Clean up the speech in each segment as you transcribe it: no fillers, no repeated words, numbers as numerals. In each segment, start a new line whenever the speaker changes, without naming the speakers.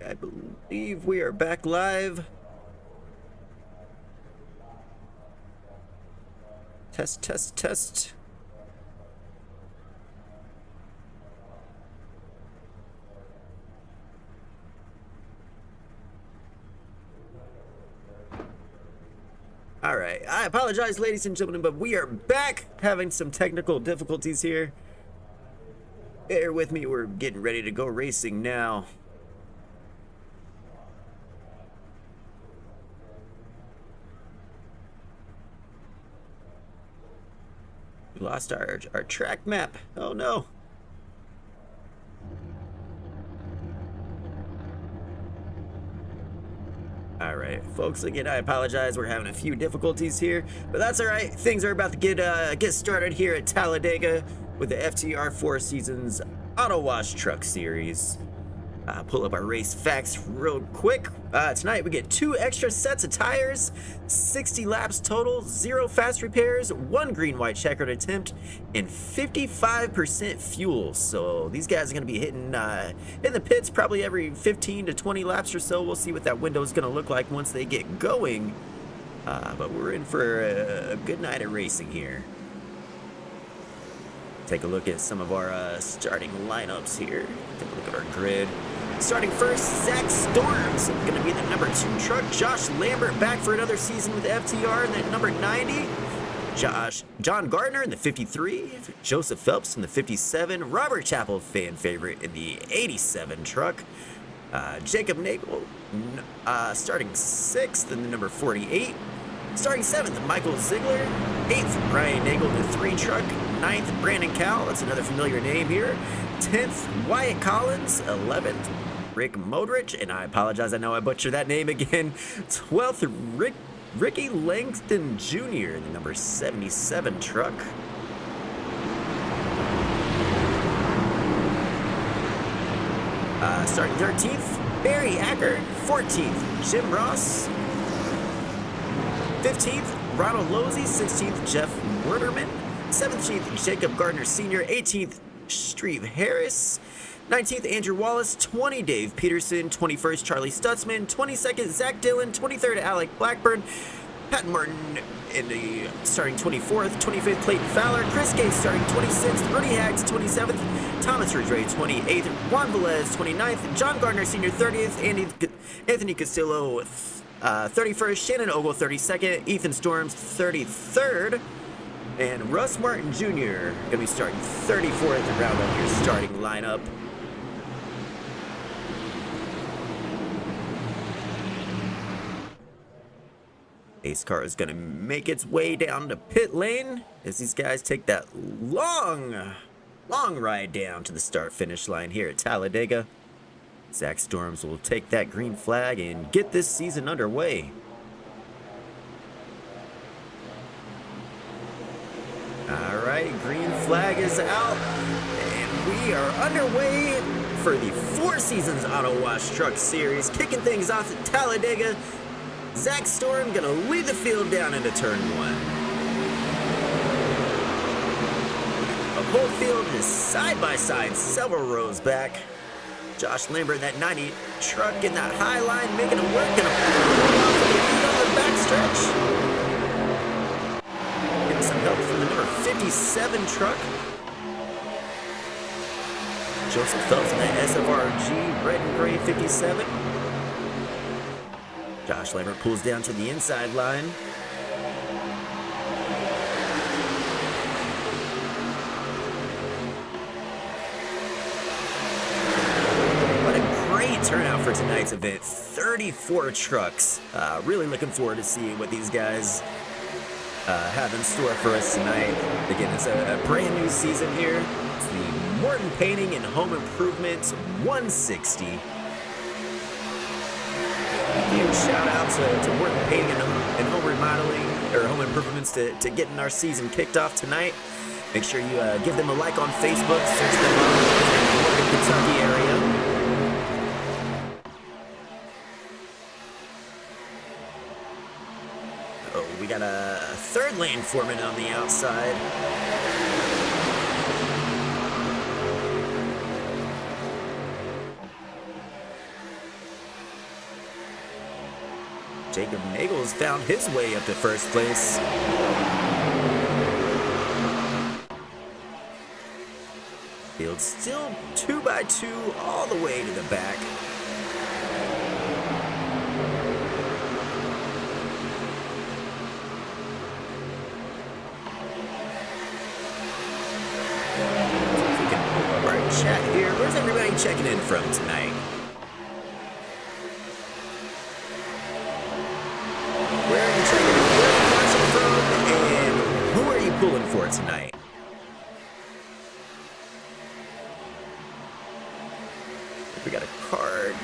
I believe we are back live. Test, test, test. All right, I apologize, ladies and gentlemen, but we are back having some technical difficulties here. Bear with me, we're getting ready to go racing now. We lost our track map. Oh no. All right, folks, again, I apologize. We're having a few difficulties here, but that's all right. Things are about to get started here at Talladega with the FTR Four Seasons Auto Wash Truck Series. Pull up our race facts real quick. Tonight we get 2 extra sets of tires, 60 laps total, 0 fast repairs, 1 green-white checkered attempt, and 55% fuel. So these guys are going to be hitting in the pits probably every 15 to 20 laps or so. We'll see what that window is going to look like once they get going. But we're in for a good night of racing here. Take a look at some of our starting lineups here. Take a look at our grid. Starting first, Zach Storms, going to be the number 2 truck. Josh Lambert back for another season with FTR in that number 90. John Gardner in the 53. Joseph Phelps in the 57. Robert Chappell, fan favorite, in the 87 truck. Jacob Nagel starting 6th in the number 48. Starting 7th, Michael Ziegler. 8th, Brian Nagel in the 3 truck. 9th, Brandon Cowell, that's another familiar name here. 10th, Wyatt Collins. 11th, Rick Modrich, and I apologize, I know I butchered that name again. 12th, Ricky Langston Jr. in the number 77 truck. Starting 13th, Barry Acker. 14th, Jim Ross. 15th, Ronald Losey. 16th, Jeff Werderman. 17th, Jacob Gardner Sr. 18th, Streve Harris. 19th, Andrew Wallace. 20, Dave Peterson. 21st, Charlie Stutzman. 22nd, Zach Dillon. 23rd, Alec Blackburn. Pat Morton in the starting 24th. 25th, Clayton Fowler. Chris Gates starting 26th. Rudy Haggs 27th. Thomas Ridgway 28th. Juan Velez 29th. John Gardner Sr. 30th. Anthony Castillo 31st. Shannon Ogle 32nd. Ethan Storms 33rd. And Russ Martin Jr. going to be starting 34th to round up your starting lineup. Ace car is going to make its way down to pit lane as these guys take that long ride down to the start-finish line here at Talladega. Zach Storms will take that green flag and get this season underway. All right, green flag is out, and we are underway for the Four Seasons Auto Wash Truck Series. Kicking things off at Talladega, Zach Storm gonna lead the field down into turn 1. The whole field is side by side, several rows back. Josh Lambert in that 90 truck in that high line, making it work, gonna pull off the lead on the backstretch. Some help from the number 57 truck. Joseph Phelps in that SFRG red and gray 57. Josh Lambert pulls down to the inside line. What a great turnout for tonight's event. 34 trucks. Really looking forward to seeing what these guys have in store for us tonight. Again, it's a brand new season here. It's the Morton Painting and Home Improvement 160. Huge shout out to Morton Painting and Home Remodeling, or Home Improvements, to getting our season kicked off tonight. Make sure you give them a like on Facebook, search them up in the Morton, Kentucky area. We got a third lane foreman on the outside. Jacob Nagel's found his way up to first place. Field still 2x2 all the way to the back. If we can pull up our chat here. Where's everybody checking in from tonight? Where are you checking in? Where are you watching from? And who are you pulling for tonight? We got a card.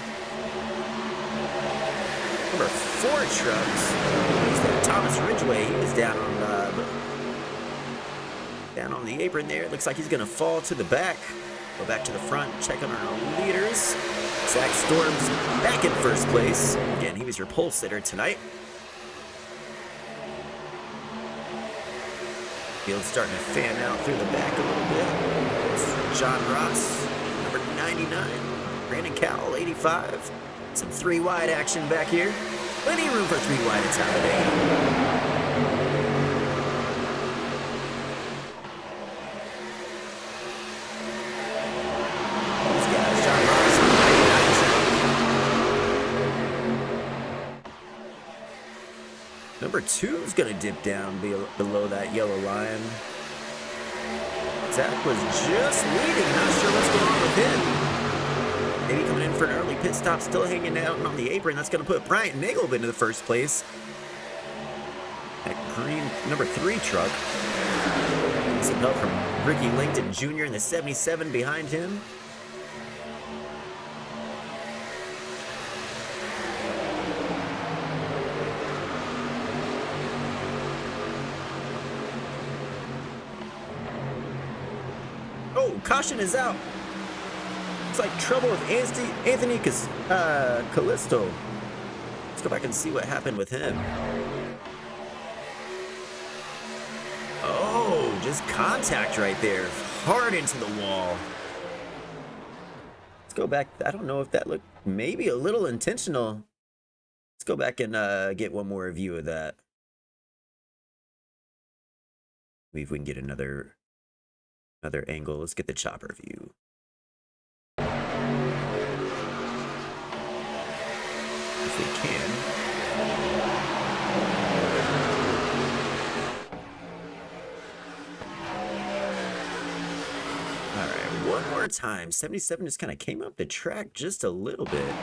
Number 4 trucks. He's that Thomas Ridgway. He was down on the apron there. Looks like he's gonna fall to the back. Go back to the front, check on our leaders. Zach Storm's back in first place. Again, he was your pole sitter tonight. Field's starting to fan out through the back a little bit. It's John Ross, number 99. Brandon Cowell, 85. Some 3 wide action back here. Plenty of room for 3 wide at Talladega. These guys, John Ross, 99. Number 2 is going to dip down below that yellow line. Zach was just leading. Not sure what's going on with him. Maybe coming in for an early pit stop, still hanging out on the apron. That's going to put Bryant Nagel into the first place. That green number 3 truck. Some help from Ricky Langton Jr. in the 77 behind him. Oh, caution is out. It's like trouble with Anthony Callisto. Let's go back and see what happened with him. Oh, just contact right there. Hard into the wall. Let's go back. I don't know if that looked maybe a little intentional. Let's go back and get one more view of that. Maybe if we can get another angle. Let's get the chopper view. If we can. All right, one more time. 77 just kind of came up the track just a little bit.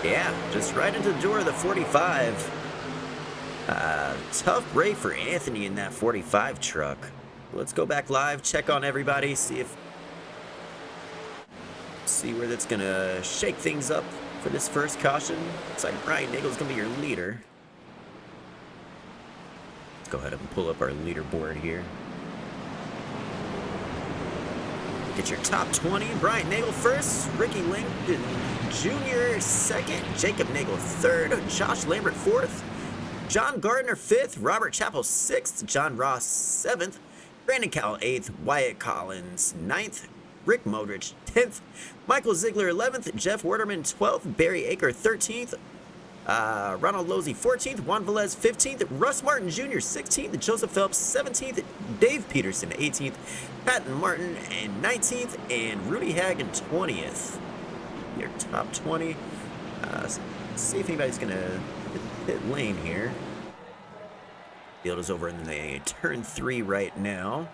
Yeah, just right into the door of the 45. Tough break for Anthony in that 45 truck. Let's go back live, check on everybody, see where that's gonna shake things up for this first caution. Looks like Brian Nagel's gonna be your leader. Let's go ahead and pull up our leaderboard here. Get your top 20. Brian Nagel first, Ricky Langton Jr. second, Jacob Nagel third, Josh Lambert fourth, John Gardner 5th, Robert Chappell 6th, John Ross 7th, Brandon Cowell 8th, Wyatt Collins 9th, Rick Modrich 10th, Michael Ziegler 11th, Jeff Werderman 12th, Barry Aker 13th, Ronald Losey 14th, Juan Velez 15th, Russ Martin Jr. 16th, Joseph Phelps 17th, Dave Peterson 18th, Patton Martin and 19th, and Rudy Hagen 20th. Your top 20. See if anybody's gonna pit lane here. Field is over in the turn 3 right now.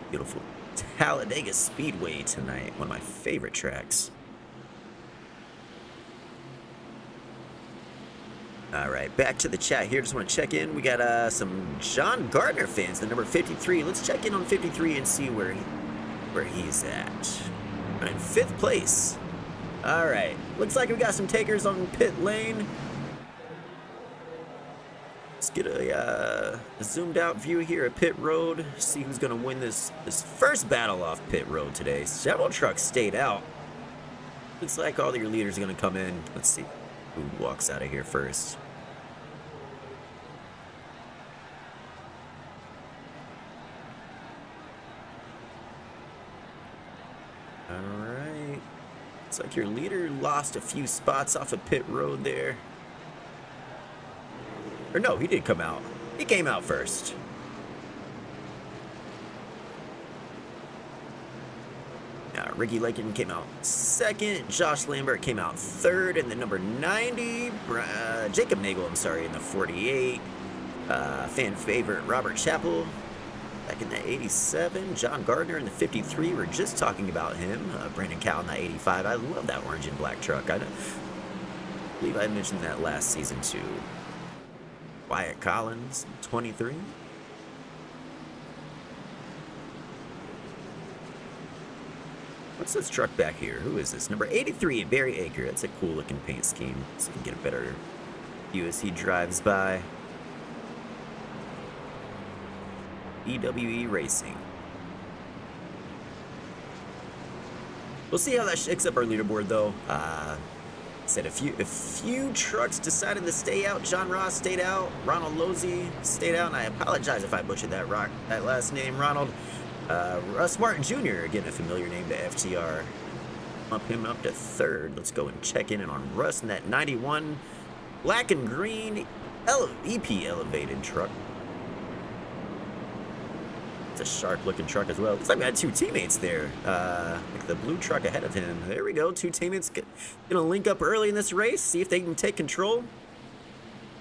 Beautiful Talladega Speedway tonight, one of my favorite tracks. All right, back to the chat here. Just want to check in. We got some John Gardner fans, the number 53. Let's check in on 53 and see where he's at. But in 5th place. All right, looks like we got some takers on pit lane. Let's get a zoomed out view here at pit road. See who's gonna win this first battle off pit road today. Several trucks stayed out. Looks like all your leaders are gonna come in. Let's see who walks out of here first. All right. Looks like your leader lost a few spots off of pit road there. Or no, he did come out. He came out first. Ricky Lakin came out second. Josh Lambert came out third. And then number 90, Jacob Nagel, I'm sorry, in the 48. Fan favorite Robert Chappell back in the 87. John Gardner in the 53. We're just talking about him. Brandon Cowell in the 85. I love that orange and black truck. I believe I mentioned that last season too. Wyatt Collins, 23. What's this truck back here? Who is this? Number 83, Barry Aker. That's a cool looking paint scheme. So you can get a better view as he drives by. EWE Racing. We'll see how that shakes up our leaderboard though. Said a few trucks decided to stay out. John Ross stayed out. Ronald Losey stayed out. And I apologize if I butchered that last name, Ronald. Russ Martin Jr., again, a familiar name to FTR. Bump him up to third. Let's go and check in on Russ in that 91 black and green EP elevated truck. It's a sharp looking truck as well. Looks like we had two teammates there. Like the blue truck ahead of him. There we go. Two teammates gonna link up early in this race. See if they can take control.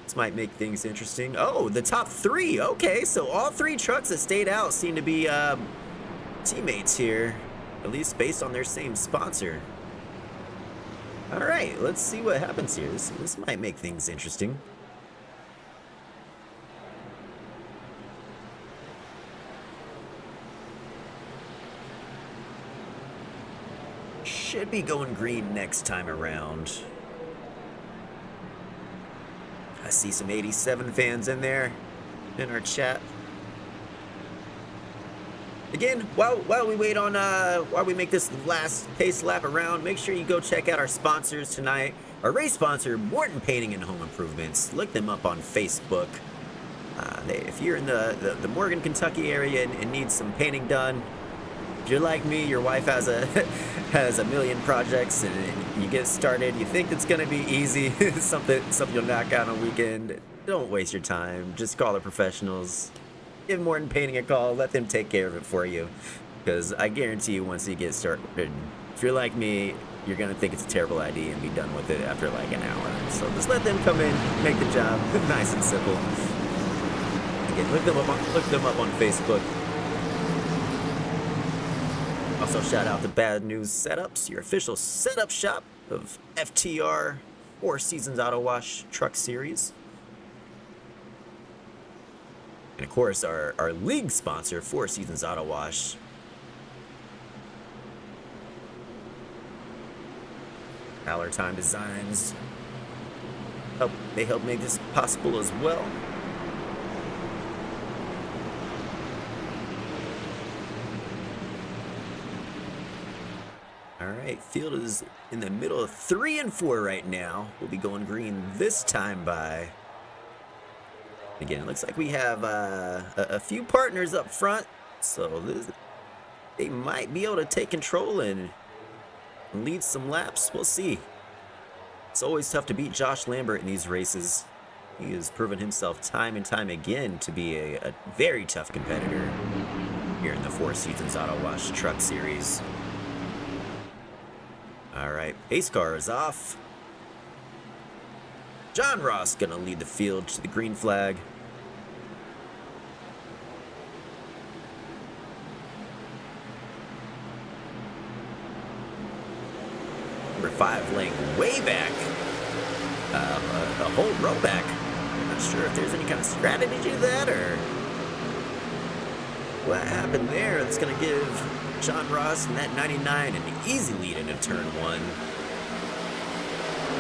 This might make things interesting. Oh, the top three. Okay, so all three trucks that stayed out seem to be teammates here, at least based on their same sponsor. All right, let's see what happens here. This might make things interesting. Should be going green next time around. I see some 87 fans in there in our chat. Again, while we wait on while we make this last pace lap around, make sure you go check out our sponsors tonight. Our race sponsor, Morton Painting and Home Improvements. Look them up on Facebook. If you're in the Morgan, Kentucky area and need some painting done, if you're like me, your wife has a million projects and you get started, you think it's gonna be easy, something you'll knock out on a weekend. Don't waste your time. Just call the professionals. Give Morton Painting a call. Let them take care of it for you. Because I guarantee you, once you get started, if you're like me, you're gonna think it's a terrible idea and be done with it after like an hour. So just let them come in, make the job nice and simple. Again, look them up on Facebook. Also, shout out to Bad News Setups, your official setup shop of FTR 4 Seasons Auto Wash Truck Series. And of course, our league sponsor, 4 Seasons Auto Wash. Valor Time Designs. They help make this possible as well. All right, field is in the middle of 3 and 4 right now. We'll be going green this time by. Again, it looks like we have a few partners up front, so they might be able to take control and lead some laps. We'll see. It's always tough to beat Josh Lambert in these races. He has proven himself time and time again to be a very tough competitor here in the 4 Seasons Auto Wash Truck Series. All right, pace car is off. John Ross gonna lead the field to the green flag. Number 5 laying way back, a whole row back. I'm not sure if there's any kind of strategy to that or what happened there. That's gonna give John Ross and that 99 an easy lead into turn 1.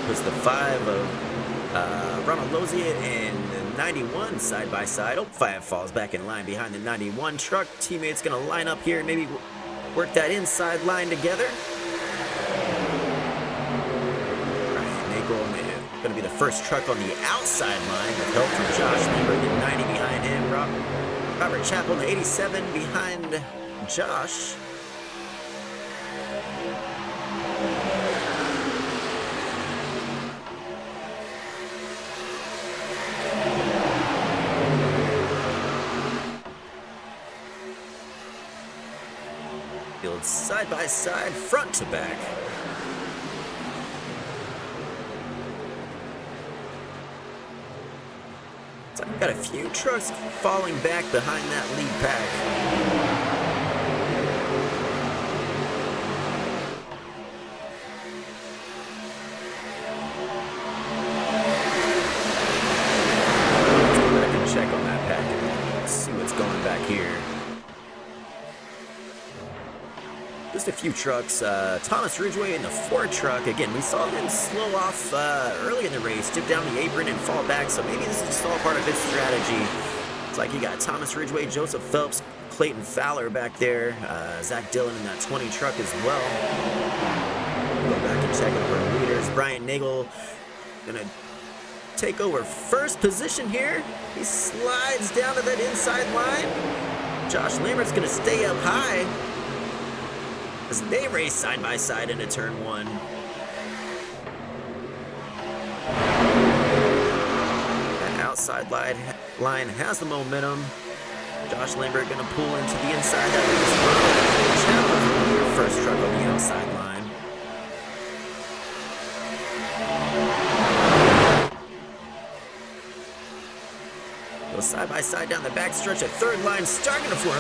Puts the 5 of Ronald Losier and the 91 side by side. Oh, 5 falls back in line behind the 91 truck. Teammates gonna line up here and maybe work that inside line together. Right, Nagel gonna be the first truck on the outside line with help from Josh Lambert, the 90 behind him. Robert Chappell, the 87 behind Josh. Field side by side, front to back. So I've got a few trucks falling back behind that lead pack. Check on that pack. See what's going back here. Just a few trucks. Thomas Ridgway in the Ford truck. Again, we saw him slow off early in the race, dip down the apron and fall back. So maybe this is just all part of his strategy. It's like you got Thomas Ridgway, Joseph Phelps, Clayton Fowler back there, Zach Dillon in that 20 truck as well. Go back and check out our leaders. Brian Nagel gonna take over first position here. He slides down to that inside line. Josh Lambert's gonna stay up high as they race side by side into turn one. That outside line has the momentum. Josh Lambert gonna pull into the inside. That leaves your first truck on the outside line. Go side by side down the back stretch. A third line starting to form.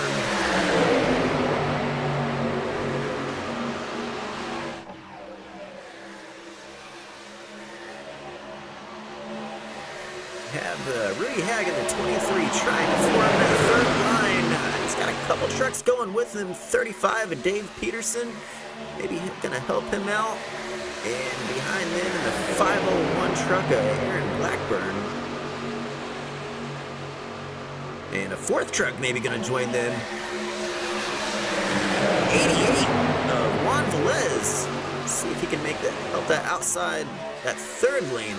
Have Rudy Hagen, the 23, trying to form that third line. He's got a couple trucks going with him. 35, and Dave Peterson. Maybe he's going to help him out. And behind them in the 501 truck, Aaron Blackburn. And a fourth truck maybe going to join them. 88 of Juan Velez. See if he can make that, help that outside, that third outside lane.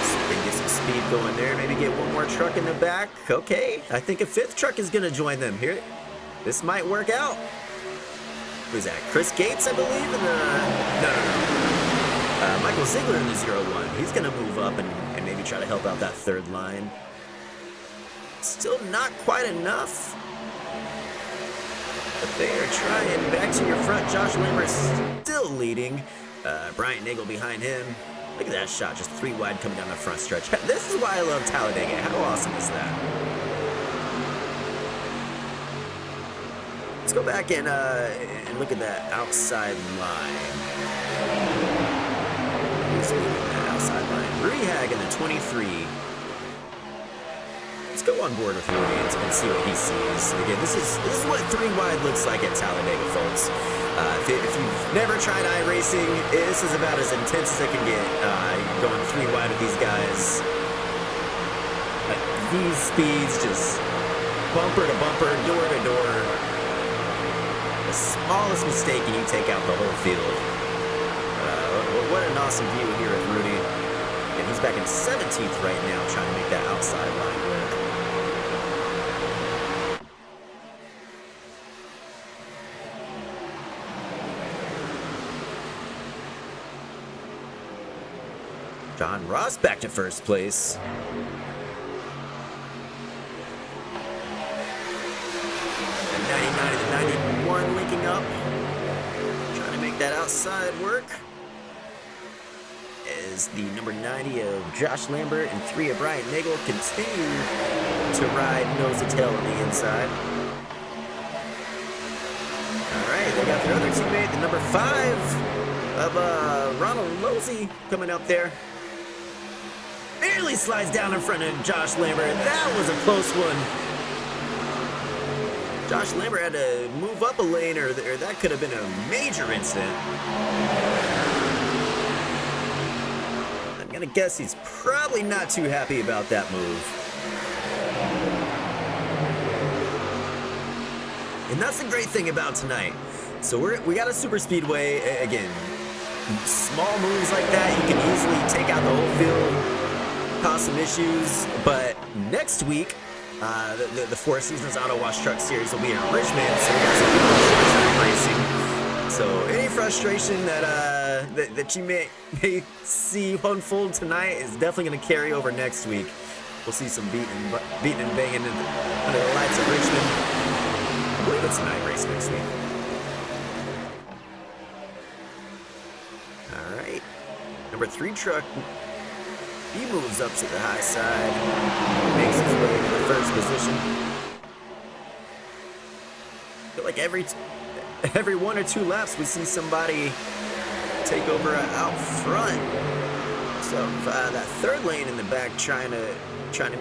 So we can get some speed going there. Maybe get one more truck in the back. Okay, I think a fifth truck is going to join them here. This might work out. Who's that? Chris Gates, I believe, in the... No. Michael Ziegler in the 01. He's going to move up and maybe try to help out that third line. Still not quite enough. But they are trying. Back to your front. Josh Lambert still leading. Brian Nagel behind him. Look at that shot. Just 3 wide coming down the front stretch. This is why I love Talladega. How awesome is that? Let's go back and look at that outside line. Who's leading that outside line? Rudy Hagen, the 23. Let's go on board with Rudy and see what he sees. Again, this is what 3 wide looks like at Talladega, folks. If you've never tried iRacing, this is about as intense as it can get. Going 3 wide with these guys. These speeds, just bumper to bumper, door to door. The smallest mistake and you take out the whole field. What an awesome view here with Rudy. And he's back in 17th right now, trying to make that outside line work. John Ross back to first place. And 99 and the 91 linking up. Trying to make that outside work. As the number 90 of Josh Lambert and 3 of Brian Nagel continue to ride nose to tail on the inside. Alright, they got their other teammate, the number 5 of Ronald Losey coming up there. Barely slides down in front of Josh Lambert. That was a close one. Josh Lambert had to move up a lane, or that could have been a major incident. I'm gonna guess he's probably not too happy about that move. And that's the great thing about tonight. So we got a super speedway. Again, small moves like that, you can easily take out the whole field, cause some issues. But next week, The Four Seasons Auto Wash Truck Series will be in Richmond, so we got some racing. So any frustration that you may see unfold tonight is definitely going to carry over next week. We'll see some beating and banging under the lights of Richmond. I believe it's a night race next week. All right, number 3 truck. He moves up to the high side, makes his way to the first position. I feel like every 1 or 2 laps we see somebody take over out front. So that third lane in the back trying to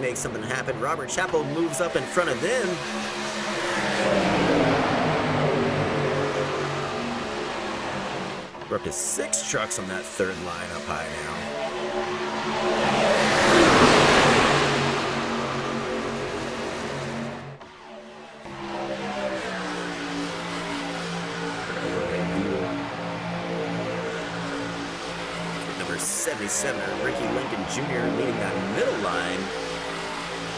make something happen. Robert Chappell moves up in front of them. We're up to 6 trucks on that third line up high now. Number 77, Ricky Lincoln Jr. leading that middle line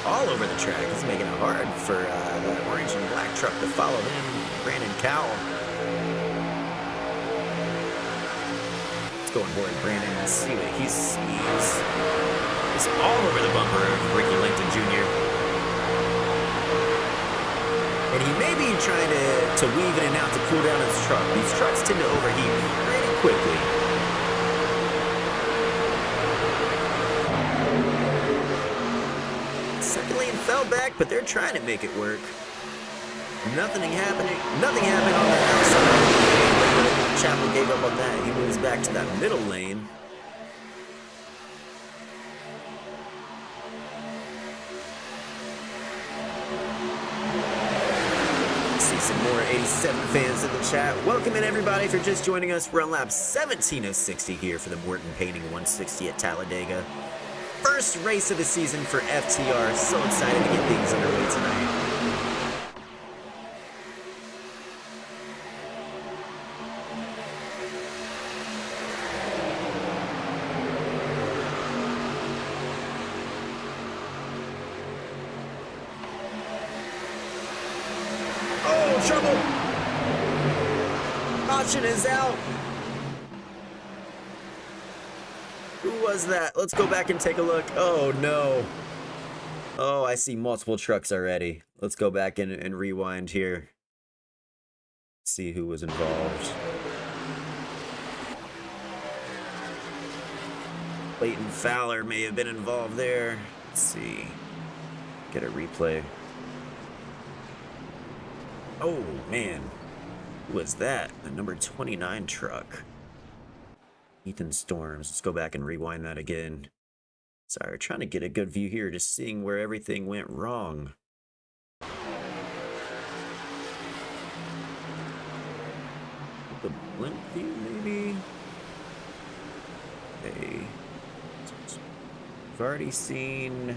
all over the track. He's making it hard for the orange and black truck to follow him, Brandon Cowell. Let's go on board Brandon and see what he sees. He's all over the bumper of Ricky Lincoln Jr. And he may be trying to weave in and out to cool down his truck. These trucks tend to overheat pretty quickly. Second lane fell back, but they're trying to make it work. Nothing happened on the outside. Chappell gave up on that. He moves back to that middle lane. See some more 87 fans in the chat. Welcome in, everybody. If you're just joining us, we're on lap 17 of 60 here for the Morton Painting 160 at Talladega. First race of the season for FTR. So excited to get things underway tonight. Oh, trouble! Caution is out. Who was that? Let's go back and take a look. Oh, no. Oh, I see multiple trucks already. Let's go back and rewind here. See who was involved. Clayton Fowler may have been involved there. Let's see. Get a replay. Oh, man. Who was that? The number 29 truck. Ethan Storms. Let's go back and rewind that again. Sorry, trying to get a good view here, just seeing where everything went wrong. The blimp view, maybe? Okay. We've already seen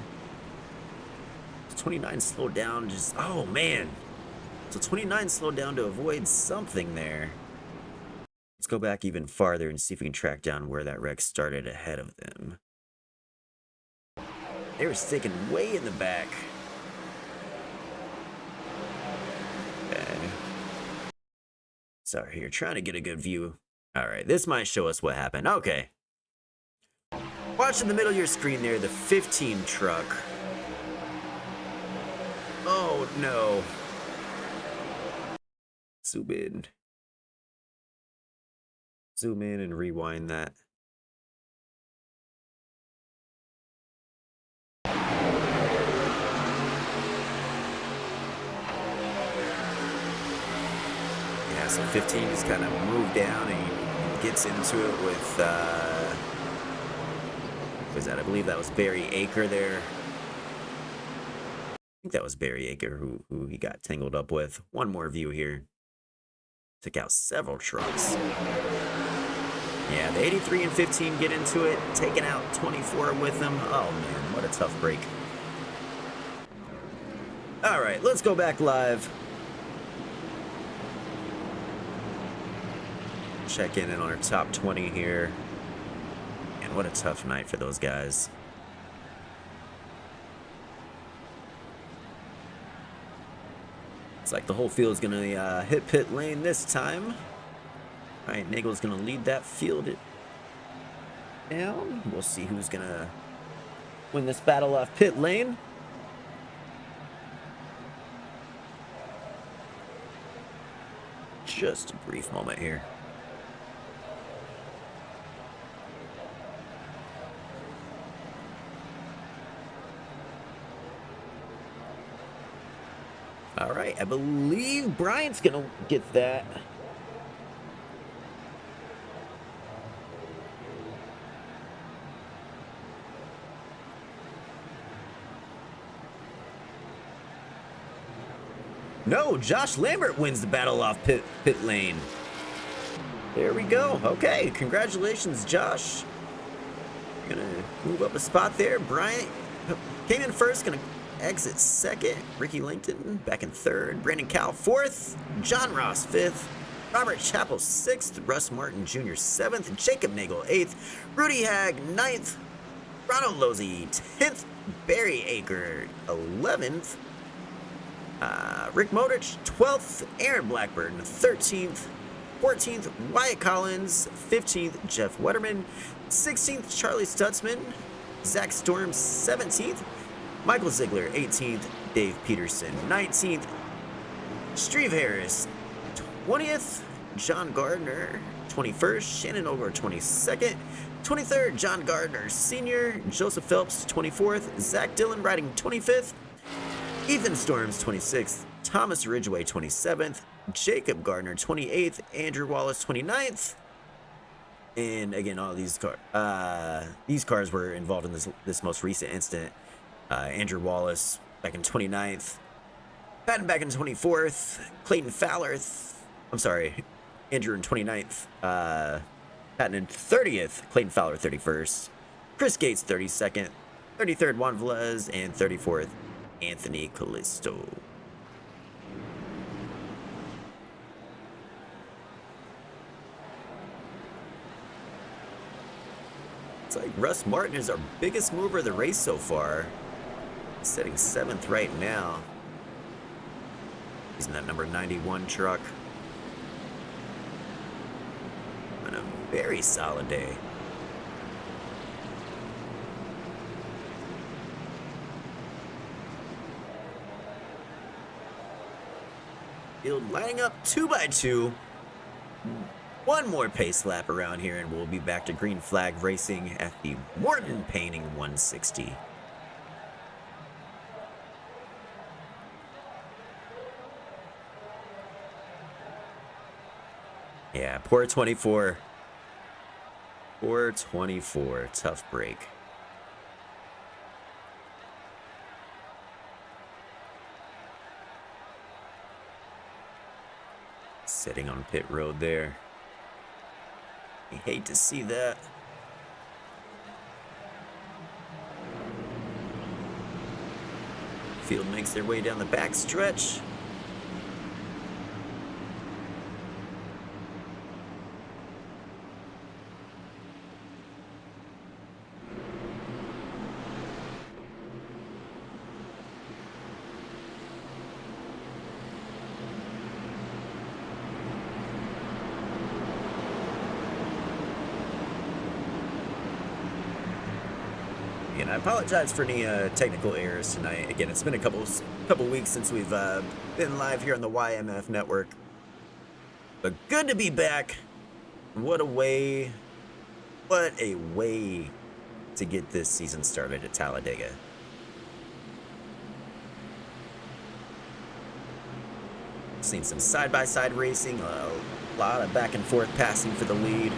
29 slowed down, just, oh man. So 29 slowed down to avoid something there. Let's go back even farther and see if we can track down where that wreck started ahead of them. They were sticking way in the back. Okay. Sorry, you're trying to get a good view. All right, this might show us what happened. Okay. Watch in the middle of your screen there, the 15 truck. Oh, no. Zoom in and rewind that. Yeah, so 15 just kind of moved down and he gets into it with, was that? I believe that was Barry Aker there. I think that was Barry Aker who he got tangled up with. One more view here. Took out several trucks. Yeah, the 83 and 15 get into it, taking out 24 with them. Oh man, what a tough break. All right, let's go back live. Check in on our top 20 here. And what a tough night for those guys. like the whole field is going to hit pit lane this time. All right, Nagel's going to lead that field down. We'll see who's going to win this battle off pit lane. Just a brief moment here. All right, I believe Bryant's going to get that. No, Josh Lambert wins the battle off pit lane. There we go. Okay, congratulations, Josh. You're gonna move up a spot there. Bryant came in first, gonna exit second. Ricky Langton back in third. Brandon Cowell fourth. John Ross fifth. Robert Chappell sixth. Russ Martin Jr. seventh. Jacob Nagel eighth. Rudy Hag ninth. Ronald Lozzi 10th. Barry Aker 11th. Rick Modrich 12th, Aaron Blackburn 13th, 14th, Wyatt Collins 15th, Jeff Wetterman 16th, Charlie Stutzman, Zach Storm 17th, Michael Ziegler 18th, Dave Peterson 19th, Steve Harris 20th, John Gardner 21st, Shannon Ogre 22nd, 23rd, John Gardner Sr., Joseph Phelps 24th, Zach Dillon riding 25th, Ethan Storms 26th, Thomas Ridgway 27th, Jacob Gardner 28th, Andrew Wallace 29th, and again, all these cars were involved in this most recent incident. Andrew Wallace back in 29th, Patton back in 24th, Clayton Fowler, Andrew in 29th, Patton in 30th, Clayton Fowler 31st, Chris Gates 32nd, 33rd Juan Velez, and 34th Anthony Callisto. It's like Russ Martin is our biggest mover of the race so far. He's sitting 7th right now. He's in that number 91 truck. On a very solid day. Field lining up 2 by 2. One more pace lap around here, and we'll be back to green flag racing at the Morton Painting 160. Yeah, poor 24. Poor 24. Tough break. Sitting on pit road there. I hate to see that. Field makes their way down the back stretch. And I apologize for any technical errors tonight. Again, it's been a couple weeks since we've been live here on the YMF network. But good to be back. What a way to get this season started at Talladega. Seen some side-by-side racing, a lot of back and forth passing for the lead.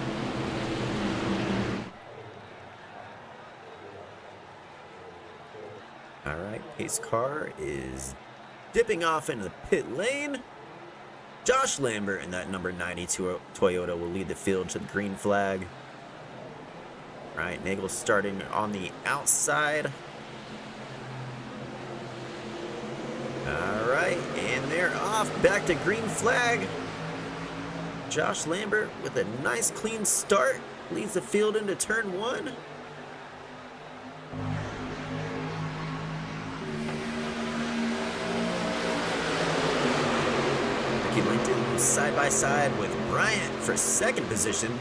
All right, pace car is dipping off into the pit lane. Josh Lambert in that number 92 Toyota will lead the field to the green flag. All right, Nagel starting on the outside. All right, and they're off back to green flag. Josh Lambert with a nice clean start leads the field into turn 1. He linked in side by side with Bryant for second position.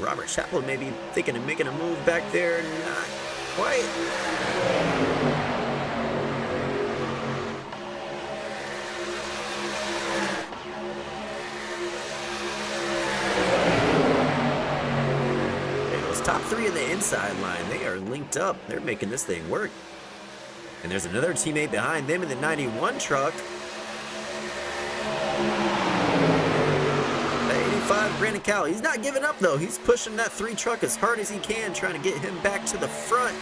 Robert Chappell maybe thinking of making a move back there. Not quite. Top three in the inside line, they are linked up. They're making this thing work. And there's another teammate behind them in the 91 truck. The 85, Brandon Cowell. He's not giving up, though. He's pushing that 3 truck as hard as he can, trying to get him back to the front.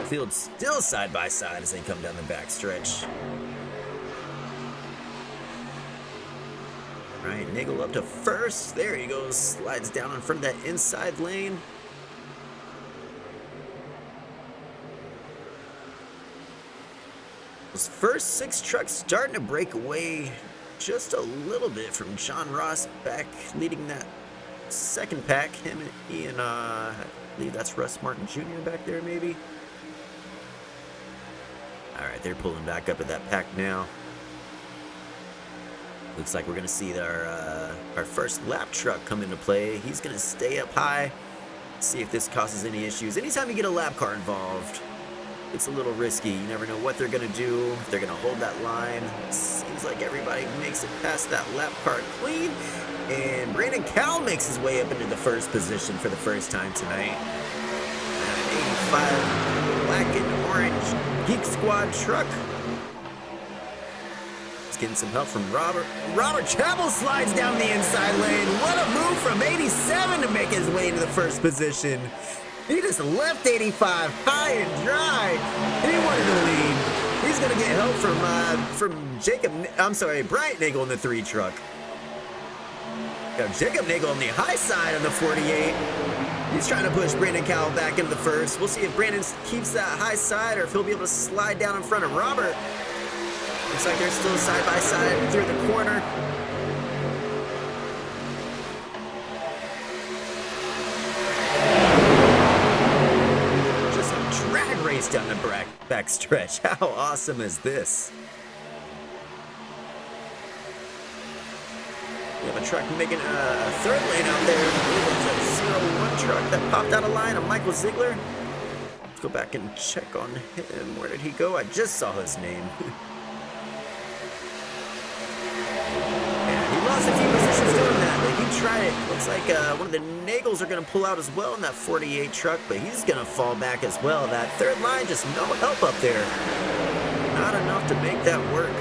Field still side by side as they come down the back stretch. Ryan Nagel up to first. There he goes. Slides down in front of that inside lane. Those first 6 trucks starting to break away just a little bit from John Ross back leading that second pack. Him and Ian, I believe that's Russ Martin Jr. back there maybe. All right, they're pulling back up at that pack now. Looks like we're gonna see our first lap truck come into play. He's gonna stay up high, see if this causes any issues. Anytime you get a lap car involved, it's a little risky. You never know what they're gonna do. If they're gonna hold that line. Seems like everybody makes it past that lap car clean. And Brandon Cowell makes his way up into the first position for the first time tonight. 85 black and orange Geek Squad truck. He's getting some help from Robert. Robert Chappell slides down the inside lane. What a move from 87 to make his way into the first position. He just left 85 high and dry. He wanted to lead. He's gonna get help from Bryant Nagel in the 3 truck. Got Jacob Nagel on the high side of the 48. He's trying to push Brandon Cowell back into the first. We'll see if Brandon keeps that high side or if he'll be able to slide down in front of Robert. Looks like they're still side by side through the corner. Just a drag race down the back stretch. How awesome is this? We have a truck making a third lane out there. I believe it was a 01 truck that popped out of line of Michael Ziegler. Let's go back and check on him. Where did he go? I just saw his name. Yeah, he lost a few positions doing that, but he tried it. Looks like one of the Nagels are going to pull out as well in that 48 truck, but he's going to fall back as well. That third line, just no help up there. Not enough to make that work.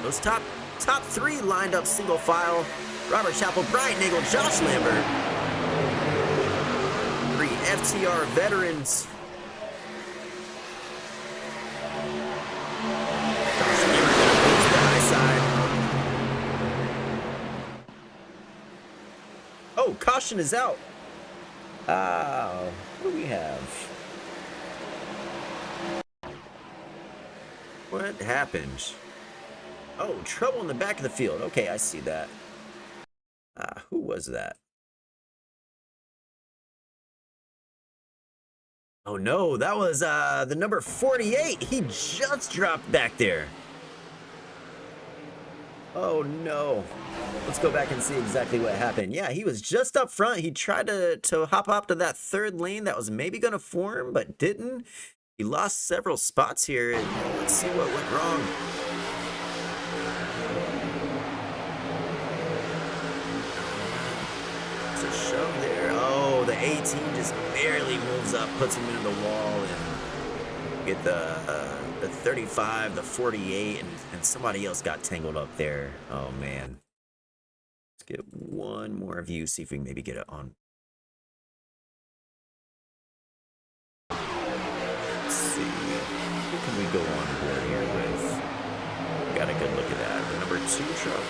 Those top 3 lined up single file. Robert Chappell, Bryant Nagel, Josh Lambert. 3 FTR veterans. Josh Lambert gonna push the high side. Oh, caution is out. What do we have? What happened? Oh, trouble in the back of the field. Okay, I see that. Who was that? Oh no, that was the number 48. He just dropped back there. Oh no. Let's go back and see exactly what happened. Yeah, he was just up front. He tried to hop to that third lane that was maybe going to form, but didn't. He lost several spots here, and let's see what went wrong. Shove there. Oh, the 18 just barely moves up, puts him into the wall, and get the 35, the 48, and somebody else got tangled up there. Oh man. Let's get one more view, see if we can maybe get it on. Let's see. Who can we go on board here with? Got a good look at that. The number 2 truck.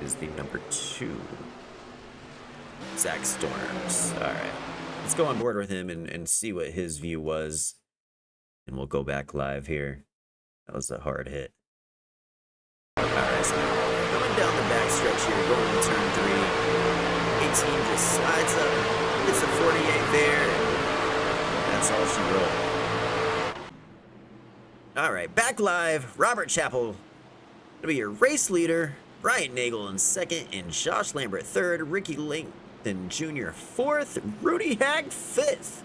is the number 2. Zach Storms. All right. Let's go on board with him and see what his view was. And we'll go back live here. That was a hard hit. All right, so going down the back stretch here, going to turn 3. 18 just slides up, hits a 48 there, and that's all she wrote. All right, back live. Robert Chappell gonna be your race leader. Brian Nagel in 2nd, and Josh Lambert 3rd. Ricky Langton Jr. 4th. Rudy Hag 5th.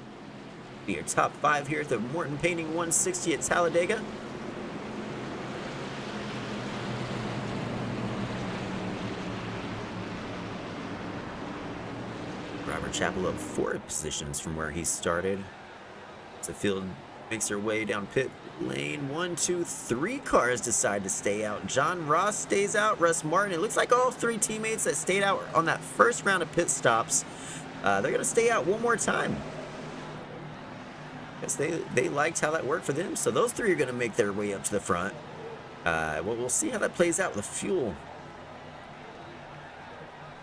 Be your top 5 here at the Morton Painting 160 at Talladega. Robert Chappell up 4 positions from where he started. As the field makes their way down pit lane. 1, 2, 3 cars decide to stay out. John Ross stays out. Russ Martin. It looks like all 3 teammates that stayed out on that first round of pit stops, they're going to stay out one more time. Guess they liked how that worked for them. So those 3 are going to make their way up to the front. Well, we'll see how that plays out with fuel.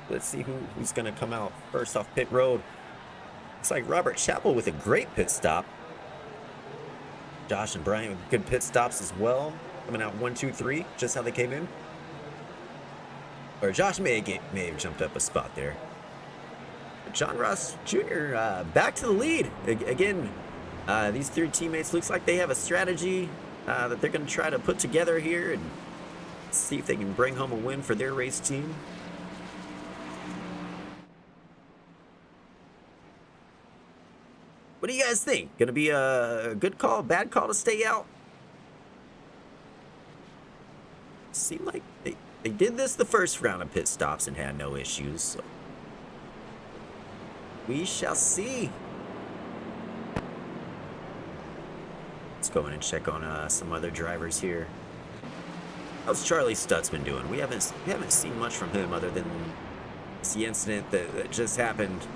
Let's see who's going to come out first off pit road. Looks like Robert Chappell with a great pit stop. Josh and Brian with good pit stops as well. Coming out 1, 2, 3, just how they came in. Or Josh may have jumped up a spot there. But John Ross Jr. Back to the lead. Again, these 3 teammates looks like they have a strategy that they're going to try to put together here and see if they can bring home a win for their race team. What do you guys think? Gonna be a good call, bad call to stay out? Seemed like they did this the first round of pit stops and had no issues. So we shall see. Let's go in and check on some other drivers here. How's Charlie Stutzman doing? We haven't seen much from him other than the incident that just happened.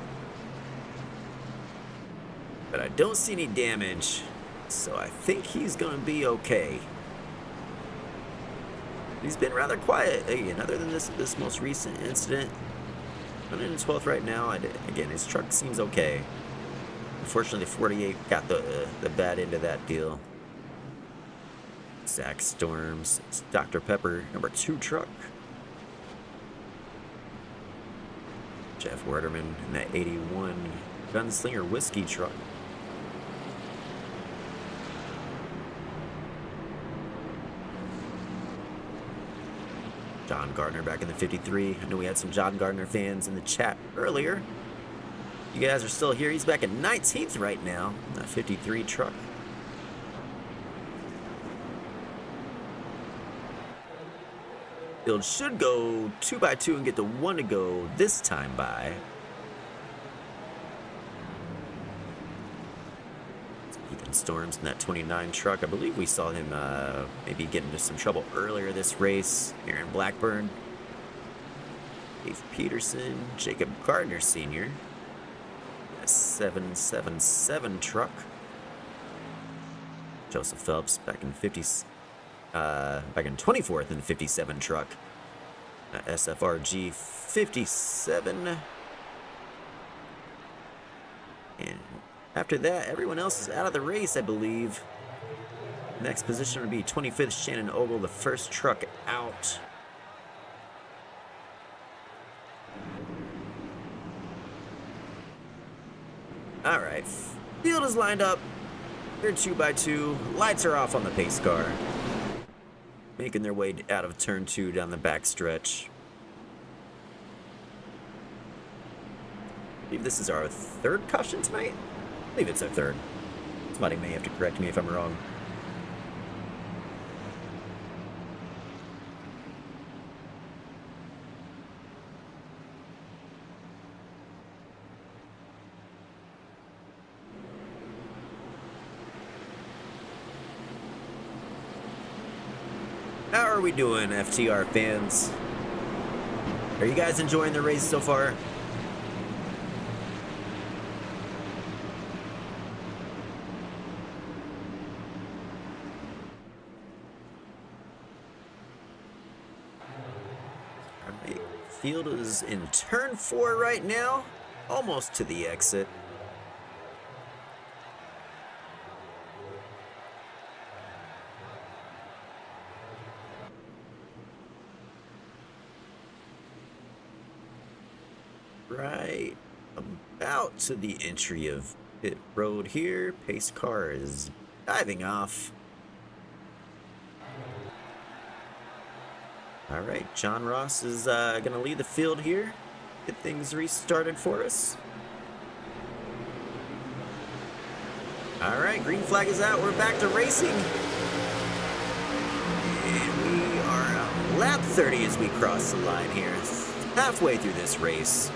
But I don't see any damage, so I think he's going to be okay. He's been rather quiet, again, other than this most recent incident. I'm in 12th right now. Again, his truck seems okay. Unfortunately, 48 got the bad end of that deal. Zach Storms, it's Dr. Pepper, number 2 truck. Jeff Werderman in that 81 Gunslinger Whiskey truck. John Gardner back in the 53. I know we had some John Gardner fans in the chat earlier. You guys are still here. He's back at 19th right now. That 53 truck. Field should go 2x2 and get the 1 to go this time by. Ethan Storms in that 29 truck. I believe we saw him maybe get into some trouble earlier this race. Aaron Blackburn. Dave Peterson. Jacob Gardner Sr. A 777 truck. Joseph Phelps back in 24th in the 57 truck. SFRG 57. And after that, everyone else is out of the race, I believe. Next position would be 25th Shannon Ogle, the first truck out. All right, field is lined up. They're 2x2. Lights are off on the pace car. Making their way out of turn 2 down the back stretch. I believe this is our 3rd caution tonight. I believe it's our 3rd. Somebody may have to correct me if I'm wrong. How are we doing, FTR fans? Are you guys enjoying the race so far? field is in turn 4 right now, almost to the exit. Right about to the entry of pit road here. Pace car is diving off. All right, John Ross is going to lead the field here. Get things restarted for us. All right, green flag is out. We're back to racing. And we are at lap 30 as we cross the line here. Halfway through this race.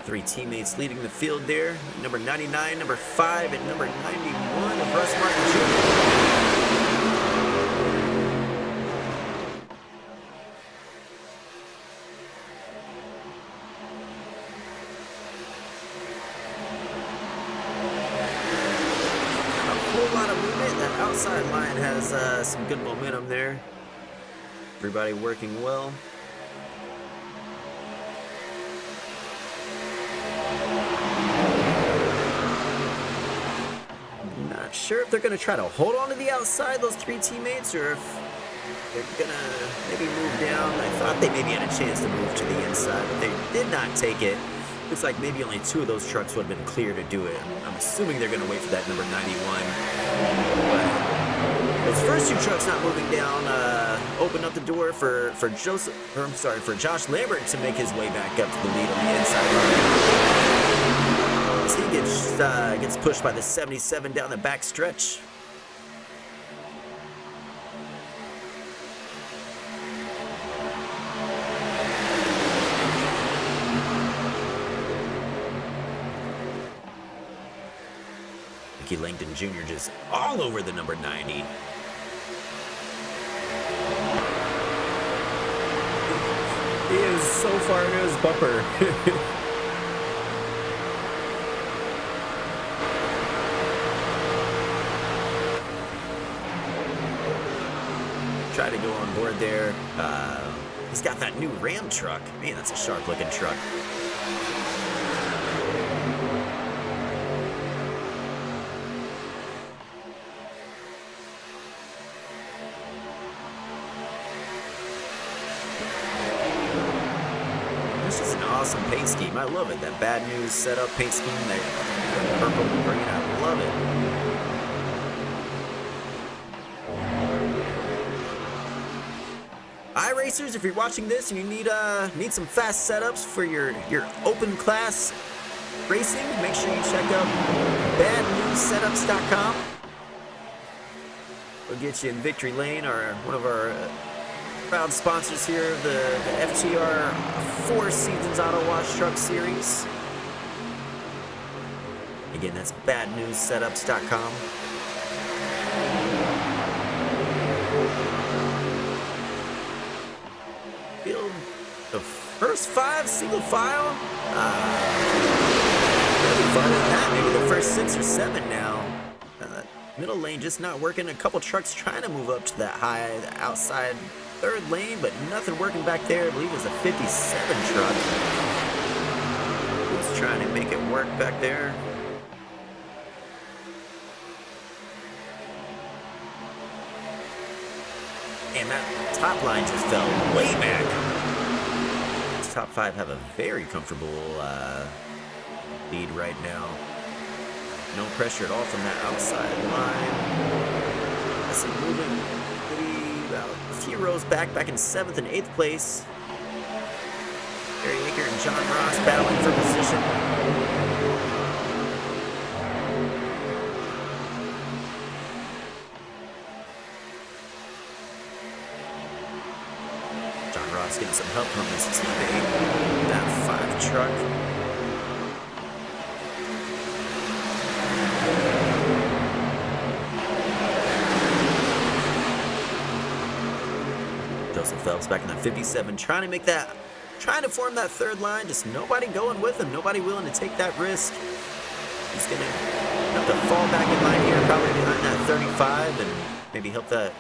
Three teammates leading the field there. Number 99, number 5, and number 91 of Russ Martin Jr. A whole lot of movement. That outside line has some good momentum there. Everybody working well. Not sure if they're going to try to hold on to the outside, those three teammates, or if they're going to maybe move down. I thought they maybe had a chance to move to the inside, but they did not take it. Looks like maybe only 2 of those trucks would have been clear to do it. I'm assuming they're going to wait for that number 91. But those first 2 trucks not moving down opened up the door for Josh Lambert to make his way back up to the lead on the inside line. He gets pushed by the 77 down the back stretch. Mickey Langdon Jr. just all over the number 90. He is so far into his bumper. Try to go on board there. He's got that new Ram truck. Man, that's a sharp looking truck. This is an awesome paint scheme. I love it. That bad news setup paint scheme, that purple and green, I love it. Racers, if you're watching this and you need some fast setups for your open class racing, make sure you check out badnewssetups.com. We'll get you in Victory Lane, or one of our proud sponsors here of the FTR 4 Seasons Auto Wash Truck Series. Again, that's badnewssetups.com. The first 5 single file. Really farther than that, maybe the first 6 or 7 now. Middle lane just not working. A couple trucks trying to move up to that high outside 3rd lane, but nothing working back there. I believe it was a 57 truck. He's trying to make it work back there. And that top line just fell way back. Top 5 have a very comfortable lead right now. No pressure at all from that outside line. That's moving maybe about a few rows back in 7th and 8th place. Gary Aker and John Ross battling for position. Getting some help from his teammate, that 5 truck. Joseph Phelps back in the 57, trying to form that 3rd line, just nobody going with him, nobody willing to take that risk. He's gonna to fall back in line here, probably behind that 35, and maybe help that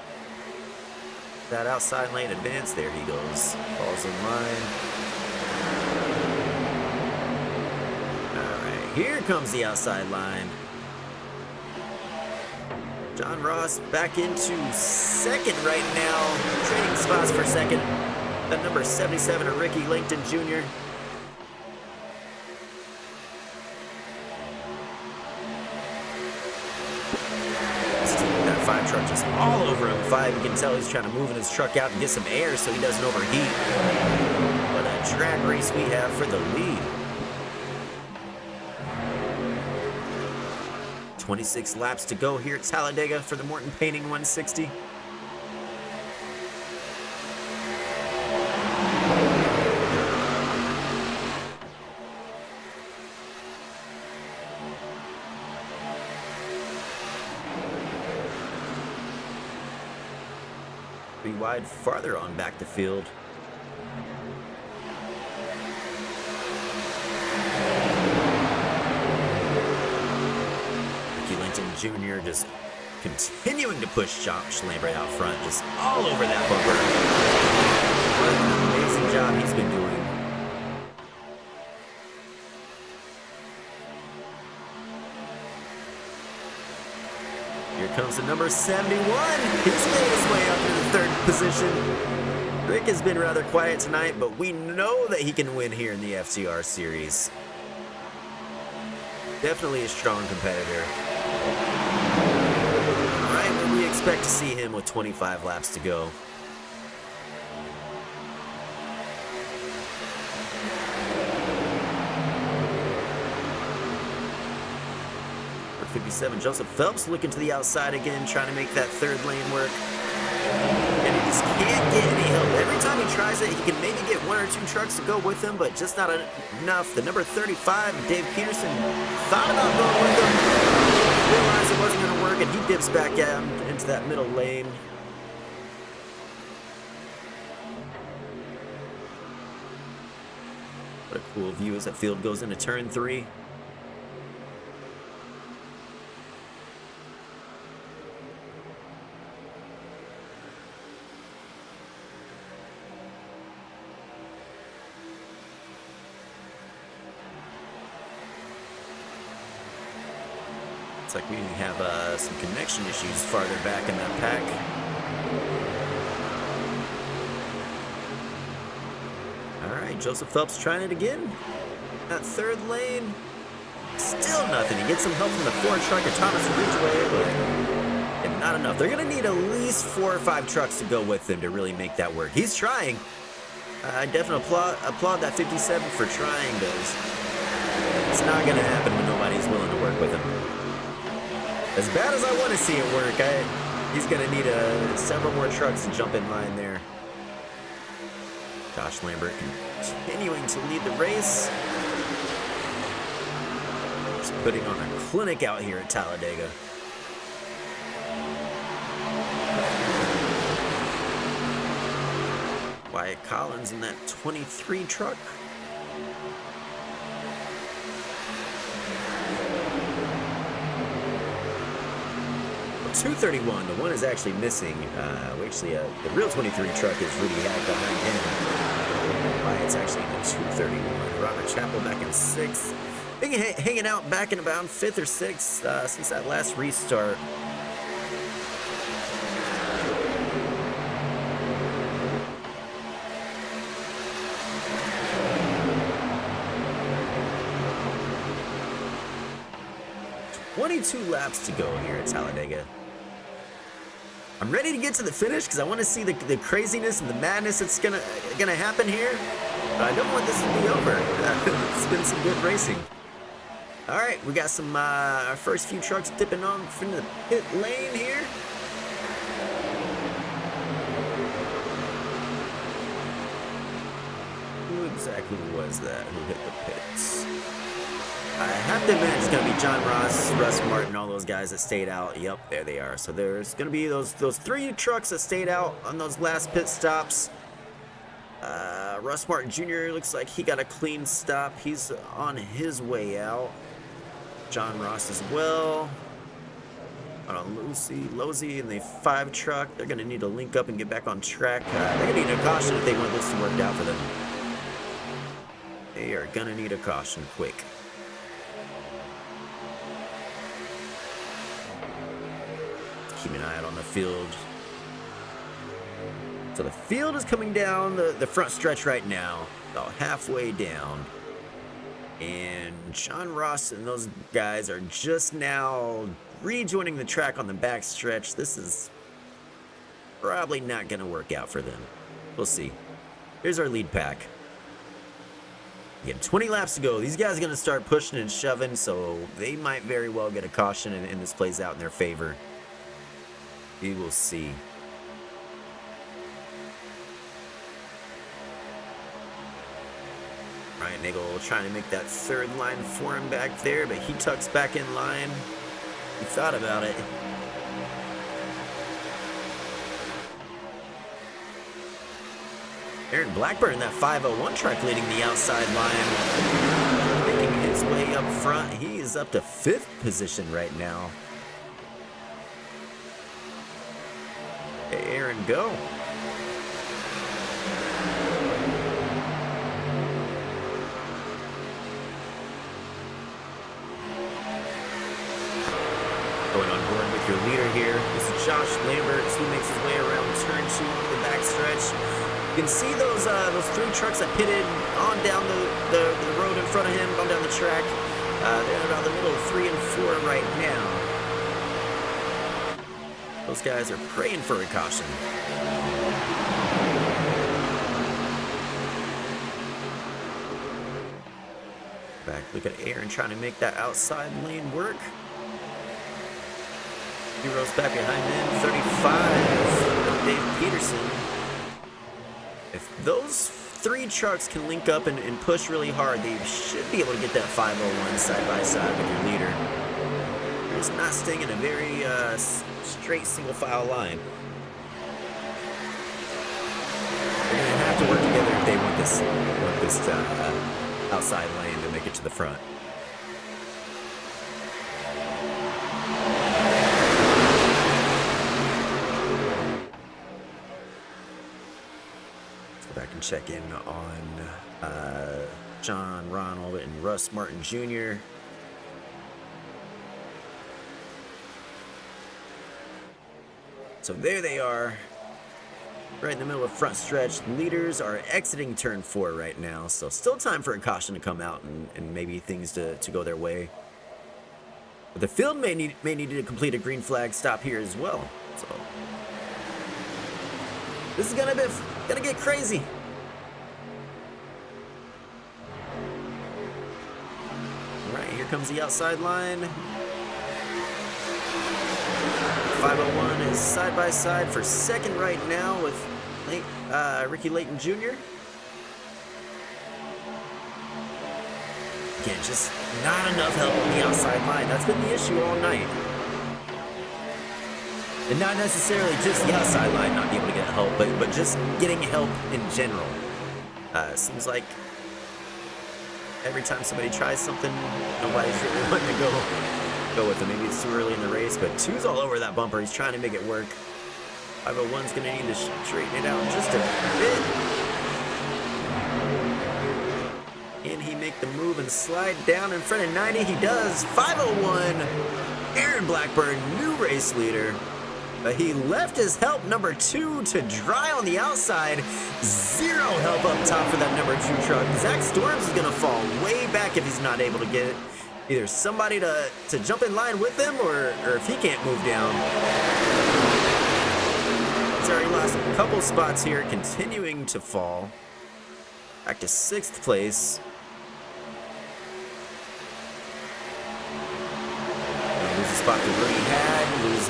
outside lane advance. There he goes. Falls in line. All right, here comes the outside line. John Ross back into second right now, trading spots for second. That number 77 of Ricky Langton Jr. That 5 truck just all over him. 5, you can tell he's trying to move his truck out and get some air so he doesn't overheat. What a drag race we have for the lead. 26 laps to go here at Talladega for the Morton Painting 160. Be wide farther on back to field. Jr. just continuing to push Josh Lambert out front, just all over that bumper. What an amazing job he's been doing. Here comes the number 71. He's made his way up to the 3rd position. Rick has been rather quiet tonight, but we know that he can win here in the FTR series. Definitely a strong competitor. Right when we expect to see him with 25 laps to go. For 57, Joseph Phelps looking to the outside again, trying to make that 3rd lane work. And he just can't get any help. Every time he tries it, he can maybe get 1 or 2 trucks to go with him, but just not enough. The number 35, Dave Peterson, thought about going with him, realized it wasn't going to work, and he dips back out into that middle lane. What a cool view as that field goes into turn 3. Looks like we have some connection issues farther back in that pack. All right, Joseph Phelps trying it again. That 3rd lane, still nothing. He gets some help from the 4 truck at Thomas Ridgeway, but not enough. They're going to need at least 4 or 5 trucks to go with him to really make that work. He's trying. I definitely applaud that 57 for trying, but it's not going to happen when nobody's willing to work with him. As bad as I want to see it work, he's going to need several more trucks to jump in line there. Josh Lambert continuing to lead the race. Just putting on a clinic out here at Talladega. Wyatt Collins in that 23 truck. 231. The one is actually missing. The real 23 truck is Rudy Hack behind him. Wyatt's actually in the 231. Robert Chappell back in 6th. Been hanging out back in about 5th or 6th since that last restart. Two laps to go here at Talladega. I'm ready to get to the finish because I want to see the craziness and the madness that's gonna happen here. But I don't want this to be over. It's been some good racing. All right, we got some our first few trucks dipping on from the pit lane here. Who exactly was that? Who hit the pits? I have to admit it's going to be John Ross, Russ Martin, all those guys that stayed out. Yep, there they are. So there's going to be those 3 trucks that stayed out on those last pit stops. Russ Martin Jr. looks like he got a clean stop. He's on his way out. John Ross as well. On Losey and the 5 truck. They're going to need to link up and get back on track. They're going to need a caution if they want this to work out for them. They are going to need a caution quick. Keep an eye out on the field. So the field is coming down the front stretch right now, about halfway down. And John Ross and those guys are just now rejoining the track on the back stretch. This is probably not going to work out for them. We'll see. Here's our lead pack. Again, 20 laps to go. These guys are going to start pushing and shoving, so they might very well get a caution, and this plays out in their favor. We will see. Ryan Nagel trying to make that third line for him back there, but he tucks back in line. He thought about it. Aaron Blackburn, that 501 truck leading the outside line. Making his way up front. He is up to 5th position right now. Hey, Aaron, go. Going on board with your leader here. This is Josh Lambert. He makes his way around turn 2 to the backstretch. You can see those 3 trucks that pitted on down the road in front of him, on down the track. They're about the middle of 3 and 4 right now. Those guys are praying for a caution. Back, look at Aaron trying to make that outside lane work. He rolls back behind him, 35, Dave Peterson. If those 3 trucks can link up and push really hard, they should be able to get that 501 side by side with your leader. They're just not staying in a very straight single file line. They're going to have to work together if they want this outside lane to make it to the front. Back and check in on John Ronald and Russ Martin Jr. So there they are, right in the middle of front stretch. Leaders are exiting turn 4 right now, so still time for a caution to come out and maybe things to go their way. But the field may need to complete a green flag stop here as well. So this is gonna get crazy. All right, here comes the outside line. 501 is side by side for second right now with Ricky Layton Jr. Again, just not enough help on the outside line. That's been the issue all night. And not necessarily just the outside line not being able to get help, but just getting help in general. Seems like every time somebody tries something, nobody's really wanting to go with it. Maybe it's too early in the race, but 2's all over that bumper. He's trying to make it work. 501's going to need to straighten it out just a bit. Can he make the move and slide down in front of 90? He does. 501, Aaron Blackburn, new race leader. But he left his help number 2 to dry on the outside. 0 help up top for that number 2 truck. Zach Storms is going to fall way back if he's not able to get either somebody to jump in line with him or if he can't move down. He's already lost a couple spots here, continuing to fall. Back to 6th place. Lose a spot to Rudy Hag. Lose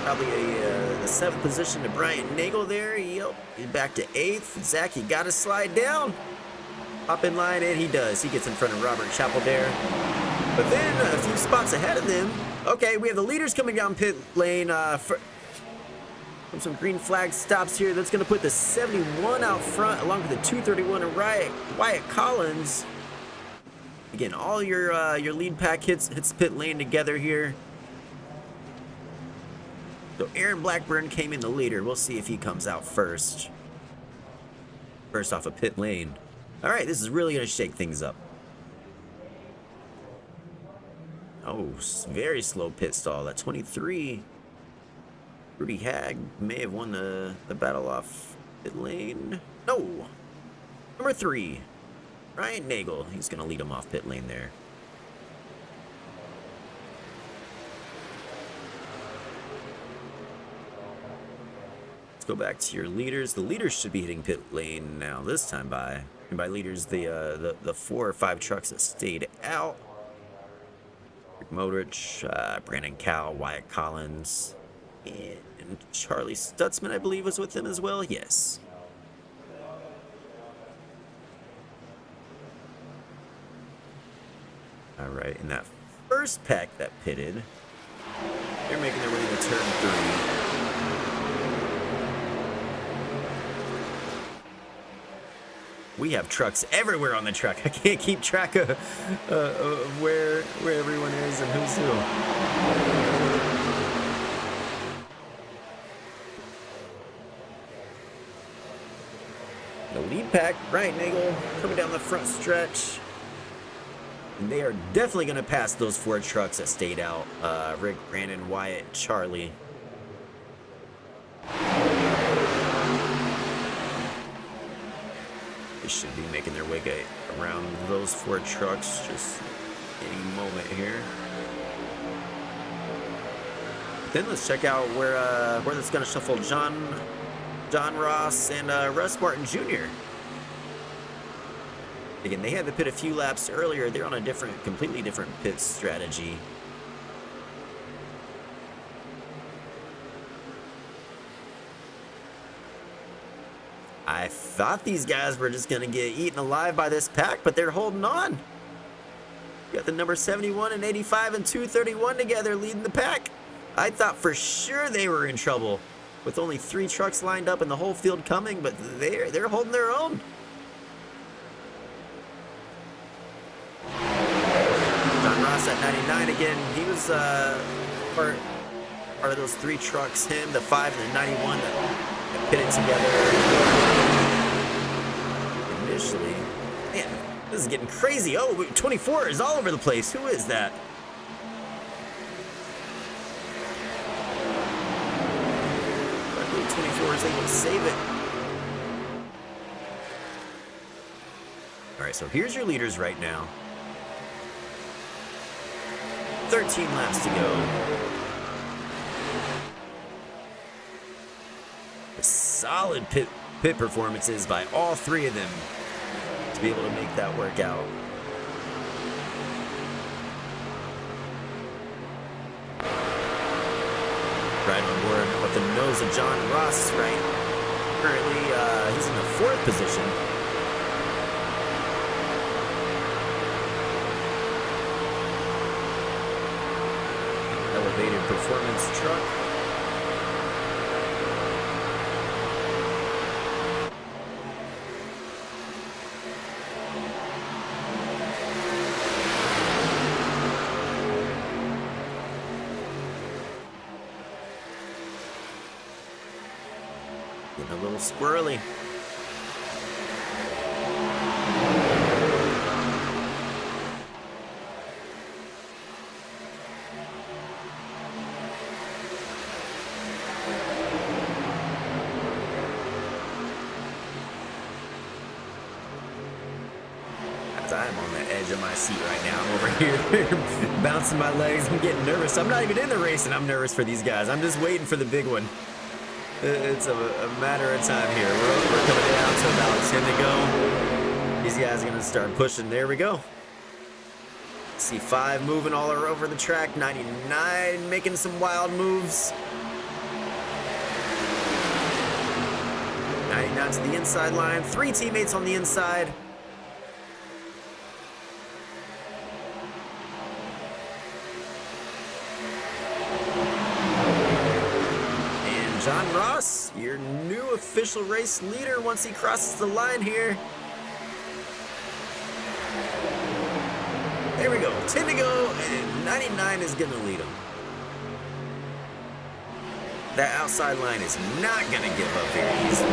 probably the 7th position to Brian Nagel there. Yep, he's back to 8th. Zach, you got to slide down. Hop in line, and he does. He gets in front of Robert Chappell there. But then a few spots ahead of them. Okay, we have the leaders coming down pit lane. From some green flag stops here. That's going to put the 71 out front along with the 231 and Wyatt Collins. Again, all your lead pack hits pit lane together here. So Aaron Blackburn came in the leader. We'll see if he comes out first. First off of pit lane. All right, this is really going to shake things up. Oh, very slow pit stall at 23. Rudy Hag may have won the battle off pit lane. No. Number 3. Ryan Nagel. He's going to lead him off pit lane there. Go back to your leaders. The leaders should be hitting pit lane now this time by, and by leaders, the 4 or 5 trucks that stayed out. Rick Modrich, Brandon Cowell, Wyatt Collins, and Charlie Stutzman, I believe, was with them as well. Yes. All right, and that first pack that pitted, they're making their way to turn 3. We have trucks everywhere on the track. I can't keep track of where everyone is and who's who. The lead pack, Ryan Nagel, coming down the front stretch. And they are definitely going to pass those 4 trucks that stayed out. Rick, Brandon, Wyatt, Charlie. They should be making their way around those 4 trucks just any moment here. Then let's check out where that's going to shuffle John Ross and Russ Morton Jr. Again, they had to pit a few laps earlier. They're on a completely different pit strategy. I thought these guys were just going to get eaten alive by this pack, but they're holding on. You got the number 71 and 85 and 231 together leading the pack. I thought for sure they were in trouble with only 3 trucks lined up and the whole field coming, but they're holding their own. John Ross at 99 again. He was part of those 3 trucks. Him, the 5 and the 91 that pitted together initially. Man, this is getting crazy. Oh, 24 is all over the place. Who is that? I believe 24 is able to save it. All right, so here's your leaders right now. 13 laps to go. Solid pit performances by all 3 of them to be able to make that work out. Right on board with the nose of John Ross, right? Currently, he's in the 4th position. Elevated performance truck. Getting a little squirrely. I'm on the edge of my seat right now. I'm over here bouncing my legs. I'm getting nervous. I'm not even in the race and I'm nervous for these guys. I'm just waiting for the big one. It's a matter of time here. We're coming down to about 10 to go. These guys are going to start pushing. There we go. See 5 moving all over the track. 99 making some wild moves. 99 to the inside line. 3 teammates on the inside. John Ross, your new official race leader once he crosses the line here. 10 to go, and 99 is going to lead him. That outside line is not going to give up very easily.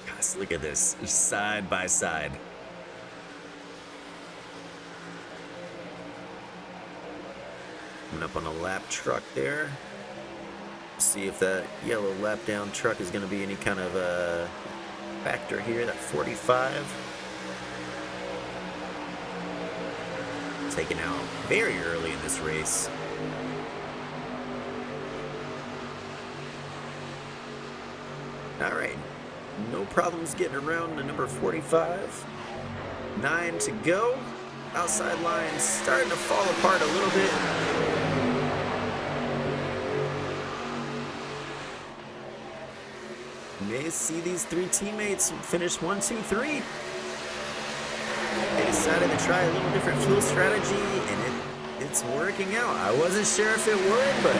Gosh, look at this, side by side. Coming up on a lap truck there. See if that yellow lap down truck is going to be any kind of a factor here. That 45 taken out very early in this race. All right, no problems getting around to number 45. 9 to go. Outside line starting to fall apart a little bit. May see these three teammates finish 1, 2, 3. They decided to try a little different fuel strategy, and it's working out. I wasn't sure if it would, but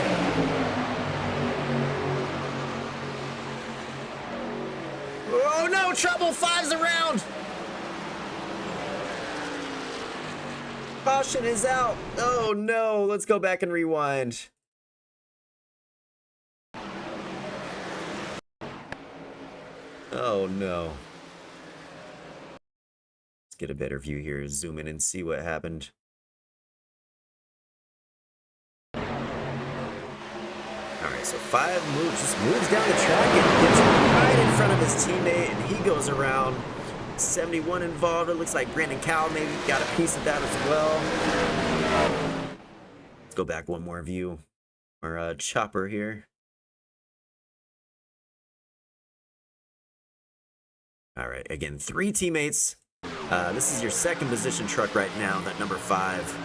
oh no, trouble! 5's around. Caution is out. Oh no, let's go back and rewind. Oh no. Let's get a better view here, zoom in and see what happened. Alright, so 5 just moves down the track and gets right in front of his teammate, and he goes around. 71 involved. It looks like Brandon Cowell maybe got a piece of that as well. Let's go back one more view. Our chopper here. All right, again, 3 teammates. This is your second position truck right now, that number 5.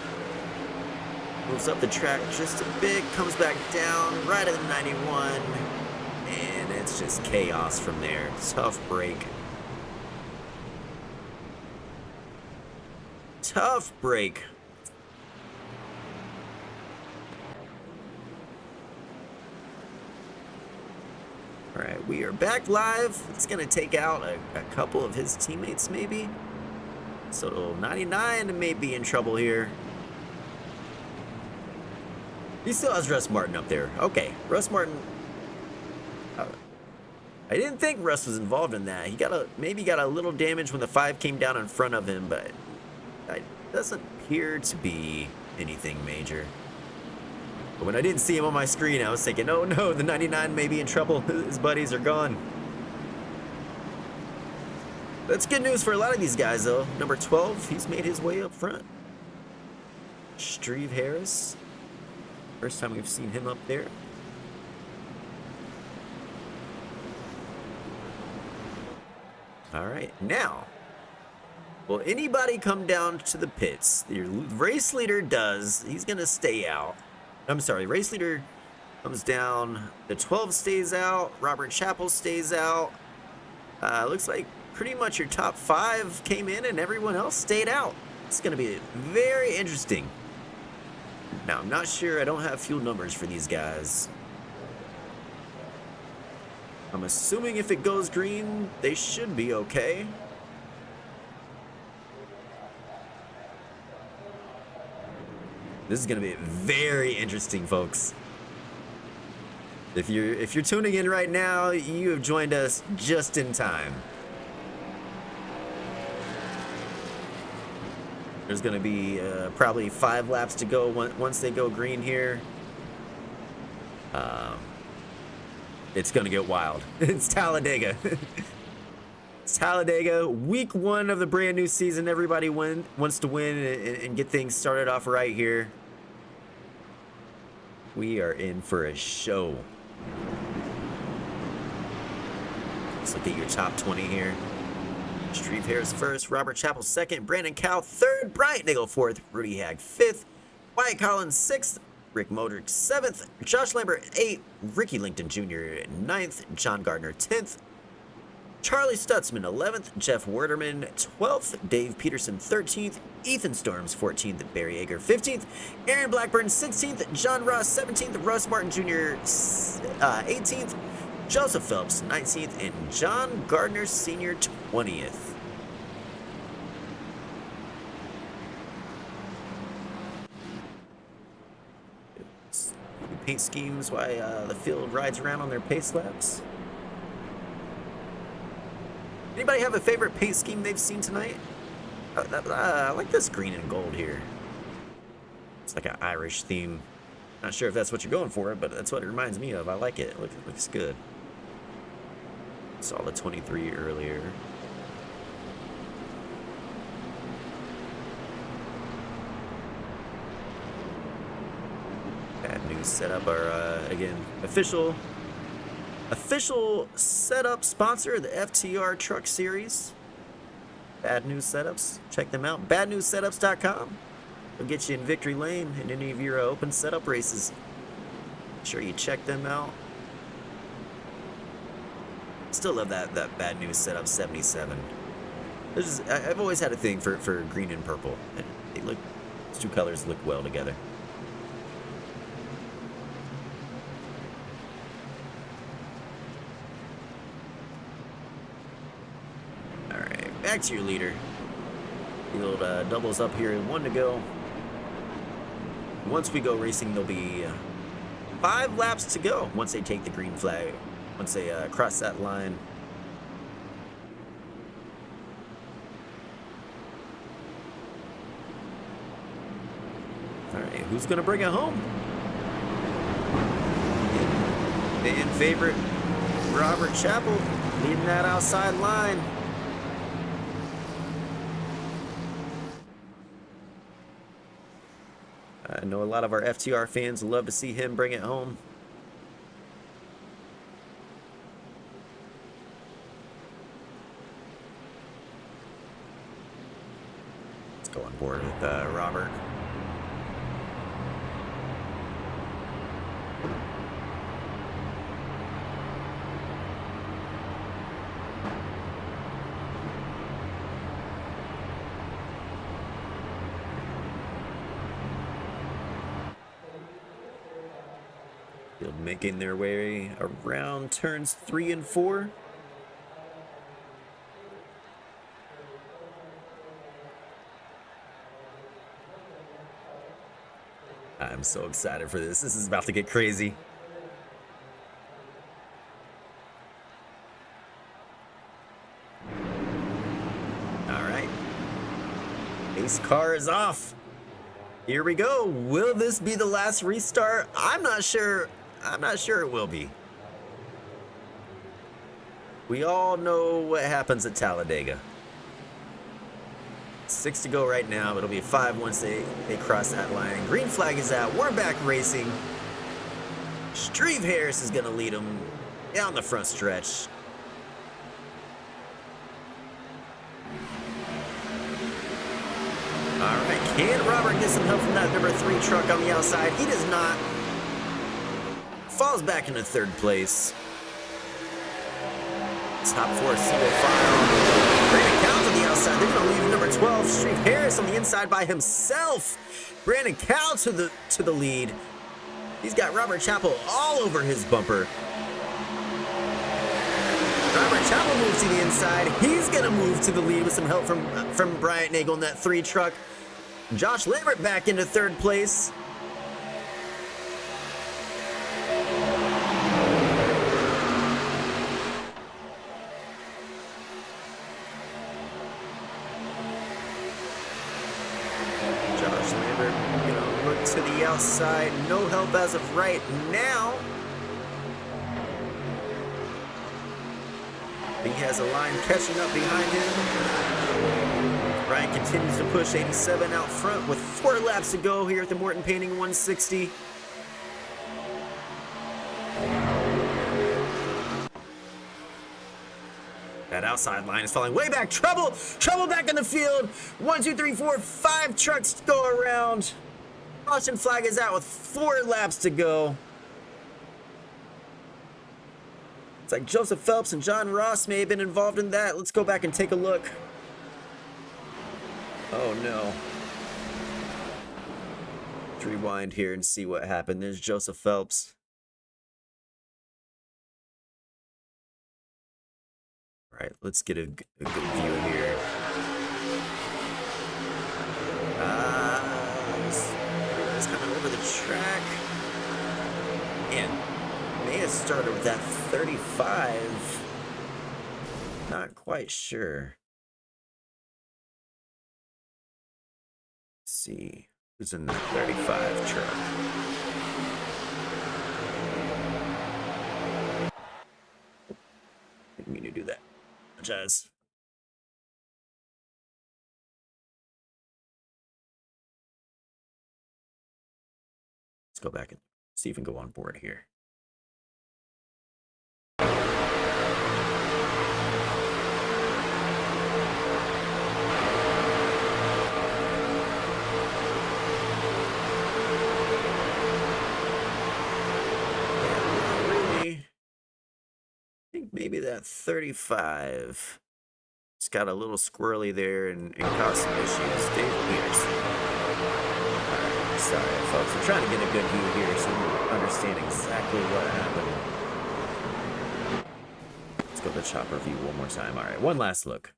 Moves up the track just a bit, comes back down right at the 91, and it's just chaos from there. Tough break. Tough break. All right, we are back live. It's going to take out a couple of his teammates, maybe. So 99 may be in trouble here. He still has Russ Martin up there. Okay, Russ Martin. I didn't think Russ was involved in that. He maybe got a little damage when the 5 came down in front of him, but it doesn't appear to be anything major. But when I didn't see him on my screen, I was thinking, oh no, the 99 may be in trouble. His buddies are gone. That's good news for a lot of these guys, though. Number 12, he's made his way up front. Streve Harris. First time we've seen him up there. All right, now, will anybody come down to the pits? Your race leader does. He's going to stay out. I'm sorry, race leader comes down. The 12 stays out. Robert Chappell stays out. Looks like pretty much your top 5 came in and everyone else stayed out. It's going to be very interesting. Now, I'm not sure. I don't have fuel numbers for these guys. I'm assuming if it goes green, they should be okay. This is going to be very interesting, folks. If you're tuning in right now, you have joined us just in time. There's going to be probably 5 laps to go once they go green here. It's going to get wild. It's Talladega. It's Talladega, week 1 of the brand new season. Everybody wants to win and get things started off right here. We are in for a show. Let's look at your top 20 here. Streve Harris first, Robert Chappell second, Brandon Cowell third, Bryant Nagel fourth, Rudy Hag fifth, Wyatt Collins sixth, Rick Modric 7th, Josh Lambert 8th, Ricky Linkton Jr. 9th, John Gardner 10th, Charlie Stutzman 11th, Jeff Werderman 12th, Dave Peterson 13th, Ethan Storms 14th, Barry Yeager 15th, Aaron Blackburn 16th, John Ross 17th, Russ Martin Jr. 18th, Joseph Phelps 19th, and John Gardner Sr. 20th. Paint schemes why the field rides around on their pace laps. Anybody have a favorite paint scheme they've seen tonight? I like this green and gold here. It's like an Irish theme. Not sure if that's what you're going for, but that's what it reminds me of. I like it. It looks good. Saw the 23 earlier. Bad News Setup, our again official setup sponsor of the FTR Truck Series. Bad News Setups, check them out. BadNewsSetups.com. They'll get you in victory lane in any of your open setup races. Make sure you check them out. Still love that Bad News Setup 77. I've always had a thing for green and purple. These two colors look well together. Back to your leader. The old doubles up here, 1 to go. Once we go racing, there'll be 5 laps to go once they take the green flag. Once they cross that line. All right, who's gonna bring it home? Fan favorite Robert Chappell leading that outside line. I know a lot of our FTR fans love to see him bring it home. Let's go on board with Robert. Making their way around turns 3 and 4. I'm so excited for this. This is about to get crazy. All right. Ace car is off. Here we go. Will this be the last restart? I'm not sure. I'm not sure it will be. We all know what happens at Talladega. 6 to go right now. It'll be 5 once they cross that line. Green flag is out. We're back racing. Steve Harris is going to lead them down the front stretch. All right, can Robert get some help from that number 3 truck on the outside? He does not. Falls back into 3rd place. Top 4 single file. Brandon Cowles on the outside. They're going to leave number 12, Steve Harris, on the inside by himself. Brandon Cowles to the lead. He's got Robert Chappell all over his bumper. Robert Chappell moves to the inside. He's going to move to the lead with some help from Bryant Nagel in that 3 truck. Josh Lambert back into 3rd place. To the outside, no help as of right now. He has a line catching up behind him. Ryan continues to push 87 out front with 4 laps to go here at the Morton Painting 160. That outside line is falling way back. Trouble back in the field. 1, 2, 3, 4, 5 trucks to go around. Caution flag is out with 4 laps to go. It's like Joseph Phelps and John Ross may have been involved in that. Let's go back and take a look. Oh no. Let's rewind here and see what happened. There's Joseph Phelps. All right, let's get a good view here. It's kind of over the track. And may have started with that 35. Not quite sure. Let's see who's in that 35 truck. Didn't mean to do that. Apologize. Let's go back and see if we can go on board here. Maybe that 35. It's got a little squirrely there and caused some issues. Dave Peterson. Alright, sorry folks. I'm trying to get a good view here so you understand exactly what happened. Let's go to the chopper view one more time. Alright, one last look.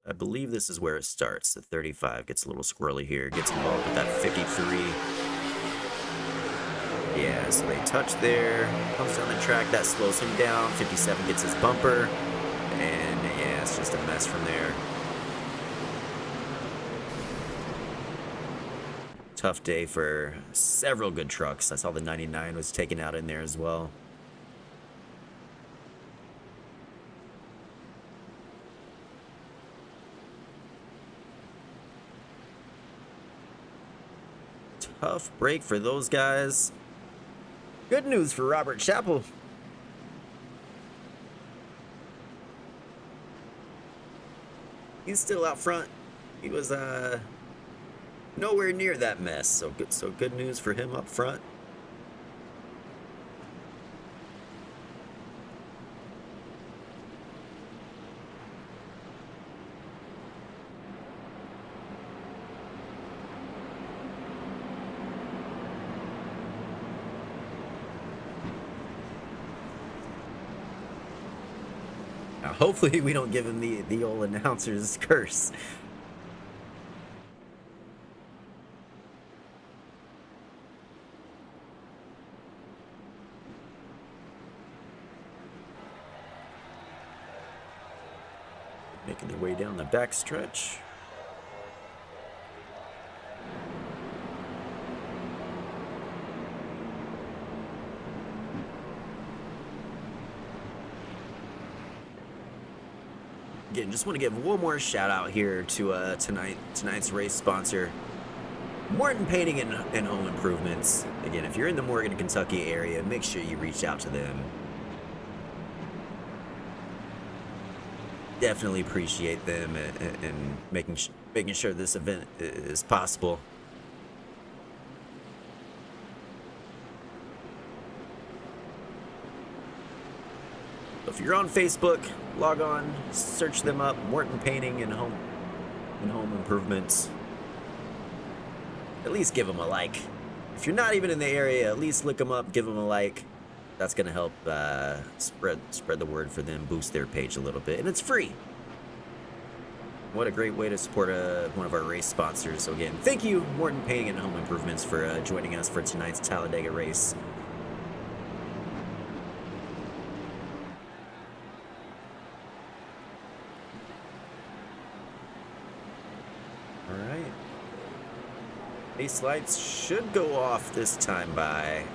I believe this is where it starts. The 35 gets a little squirrely here. Gets involved with that 53. Yeah, so they touch there, comes down the track, that slows him down. 57 gets his bumper, and yeah, it's just a mess from there. Tough day for several good trucks. I saw the 99 was taken out in there as well. Tough break for those guys. Good news for Robert Chappell. He's still out front. He was nowhere near that mess. So good news for him up front. Now, hopefully we don't give him the old announcer's curse. Making their way down the backstretch. Again, just want to give one more shout out here to tonight's race sponsor, Morton Painting and Home Improvements. Again, if you're in the Morgan, Kentucky area, make sure you reach out to them. Definitely appreciate them and making sure this event is possible. If you're on Facebook, log on, search them up, Morton Painting and Home Improvements. At least give them a like. If you're not even in the area, at least look them up, give them a like. That's gonna help spread the word for them, boost their page a little bit, and it's free. What a great way to support one of our race sponsors. So again, thank you, Morton Painting and Home Improvements, for joining us for tonight's Talladega race. Base lights should go off this time by.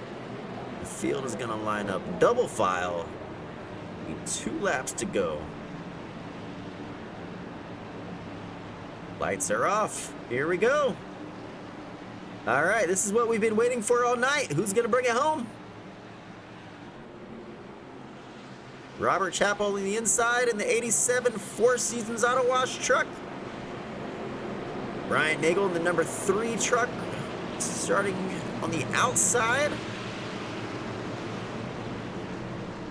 The field is going to line up double file. Need 2 laps to go. Lights are off. Here we go. All right, this is what we've been waiting for all night. Who's going to bring it home? Robert Chappell on the inside in the 87 Four Seasons Auto Wash truck. Brian Nagel in the number 3 truck, starting on the outside.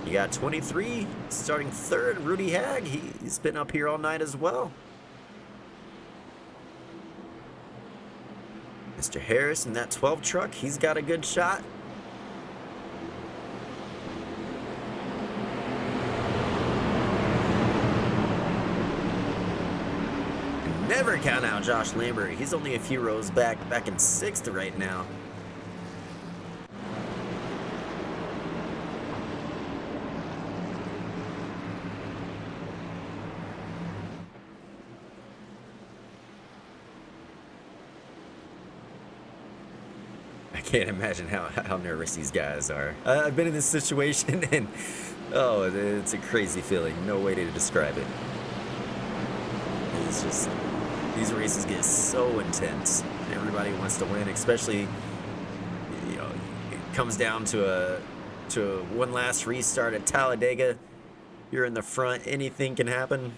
You got 23 starting third, Rudy Hag. He's been up here all night as well. Mr. Harris in that 12 truck, he's got a good shot. Never count out Josh Lambert. He's only a few rows back in 6th right now. I can't imagine how nervous these guys are. I've been in this situation and oh, it's a crazy feeling. No way to describe it. It's just, these races get so intense. Everybody wants to win, especially, you know, it comes down to one last restart at Talladega. You're in the front, anything can happen.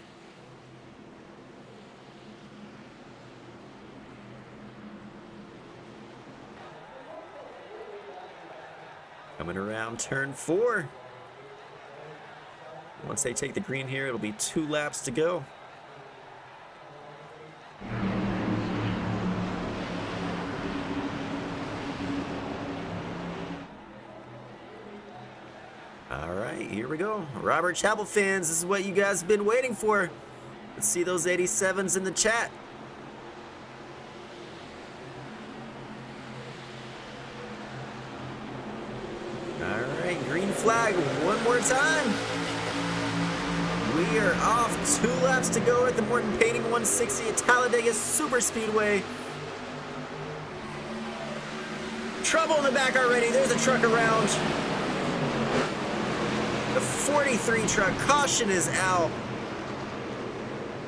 Coming around turn 4. Once they take the green here, it'll be 2 laps to go. All right, here we go. Robert Chapel fans, this is what you guys have been waiting for. Let's see those 87s in the chat. All right, green flag one more time. We are off. 2 laps to go at the Morton Painting 160 at Talladega Super Speedway. Trouble in the back already. There's a truck around. The 43 truck, caution is out.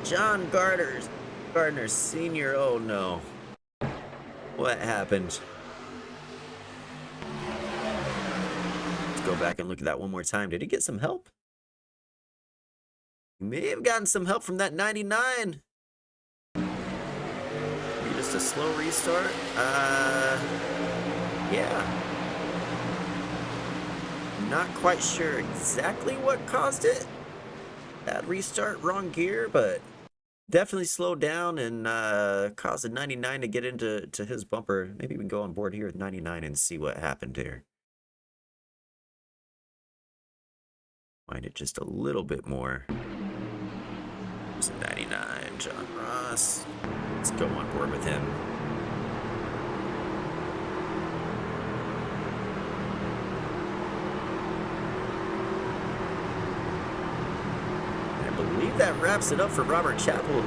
John Gardner Sr., oh no. What happened? Let's go back and look at that one more time. Did he get some help? He may have gotten some help from that 99. Maybe just a slow restart. Yeah. Not quite sure exactly what caused it. Bad restart, wrong gear, but definitely slowed down and caused a 99 to get into his bumper. Maybe we can go on board here with 99 and see what happened here. Find it just a little bit more. There's a 99, John Ross. Let's go on board with him. I believe that wraps it up for Robert Chapel.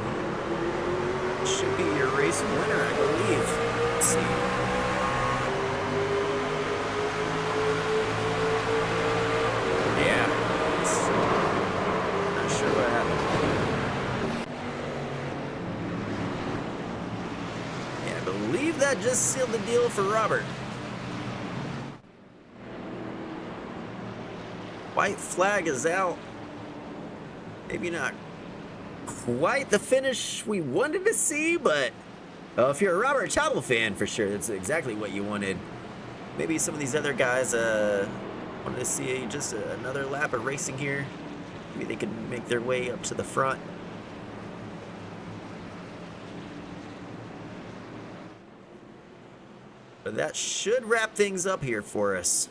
Should be your race winner, I believe. Let's see. Yeah. Not sure what happened. Yeah, I believe that just sealed the deal for Robert. White flag is out. Maybe not quite the finish we wanted to see, but if you're a Robert Chapel fan, for sure, that's exactly what you wanted. Maybe some of these other guys wanted to see just another lap of racing here. Maybe they could make their way up to the front. But that should wrap things up here for us.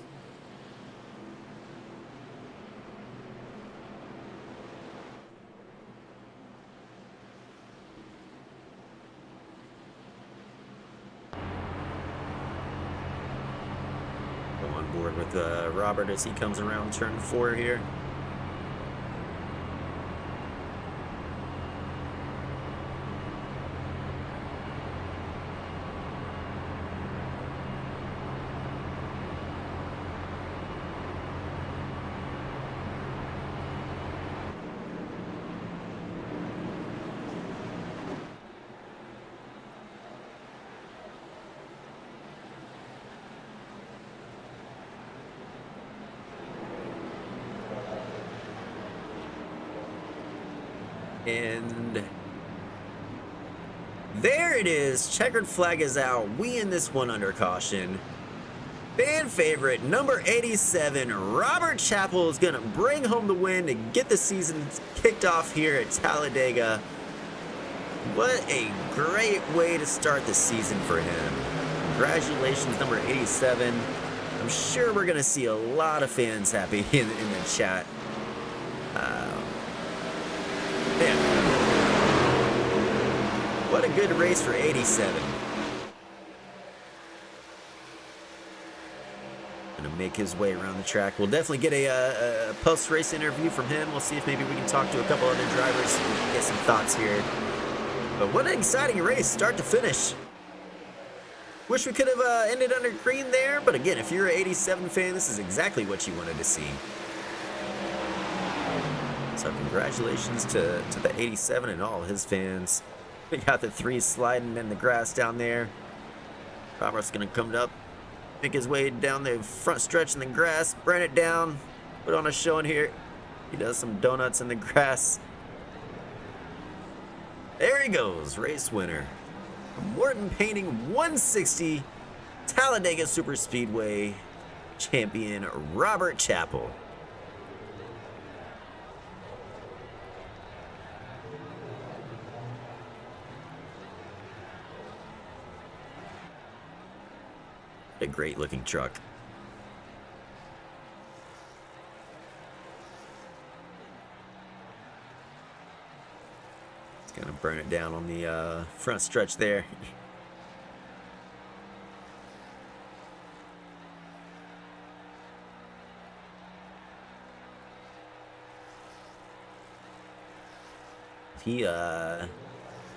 On board with Robert as he comes around turn 4 here. And there it is. Checkered flag is out. We in this one under caution. Fan favorite, number 87, Robert Chappell is going to bring home the win to get the season kicked off here at Talladega. What a great way to start the season for him. Congratulations, number 87. I'm sure we're going to see a lot of fans happy in the chat. Man, what a good race for 87. Gonna make his way around the track. We'll definitely get a post-race interview from him. We'll see if maybe we can talk to a couple other drivers and get some thoughts here. But what an exciting race, start to finish. Wish we could have ended under green there, but again, if you're an 87 fan, this is exactly what you wanted to see. So congratulations to the 87 and all his fans. We got the 3 sliding in the grass down there. Robert's gonna come up, make his way down the front stretch in the grass, burn it down, put on a show in here. He does some donuts in the grass. There he goes, race winner. Morton Painting 160, Talladega Super Speedway champion Robert Chappell. A great looking truck. It's gonna burn it down on the front stretch there. He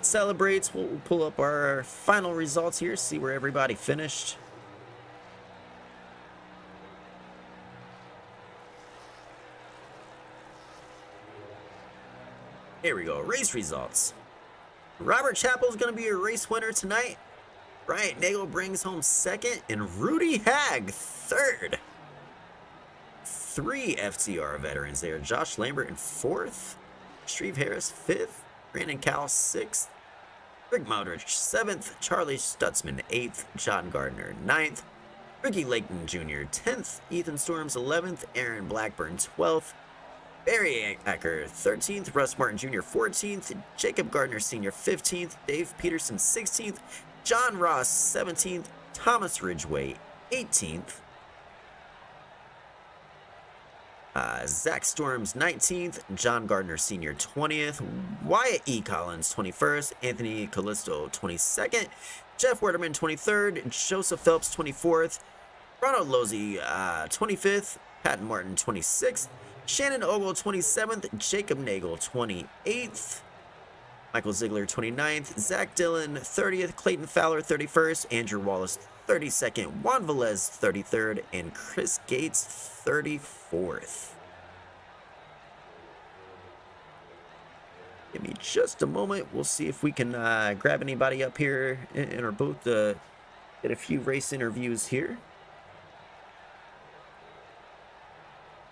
celebrates. We'll pull up our final results here, see where everybody finished. Here we go, race results. Robert Chappell is going to be a race winner tonight. Bryant Nagel brings home second, and Rudy Hag third. 3 FTR veterans there. Josh Lambert in 4th. Shreve Harris 5th. Brandon Cowell 6th. Rick Modrich 7th. Charlie Stutzman 8th. John Gardner 9th. Ricky Layton Jr. 10th. Ethan Storms 11th. Aaron Blackburn 12th. Barry Acker 13th, Russ Martin Jr. 14th, Jacob Gardner Sr. 15th, Dave Peterson 16th, John Ross 17th, Thomas Ridgway 18th, Zach Storms 19th, John Gardner Sr. 20th, Wyatt E. Collins 21st, Anthony Callisto 22nd, Jeff Werderman 23rd, Joseph Phelps 24th, Ronald Lozzi 25th, Patton Martin 26th, Shannon Ogle 27th, Jacob Nagel 28th, Michael Ziegler 29th, Zach Dillon 30th, Clayton Fowler 31st, Andrew Wallace 32nd, Juan Velez 33rd, and Chris Gates 34th. Give me just a moment. We'll see if we can grab anybody up here in our booth to get a few race interviews here.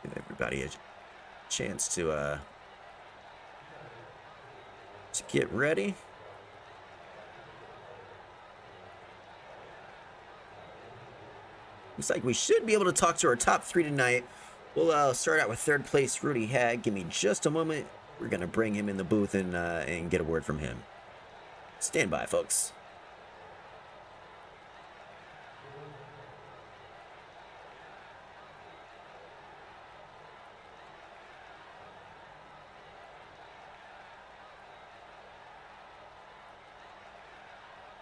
Give everybody a chance to get ready. Looks like we should be able to talk to our top 3 tonight. We'll start out with 3rd place Rudy Hag. Give me just a moment. We're gonna bring him in the booth and get a word from him. Stand by, folks.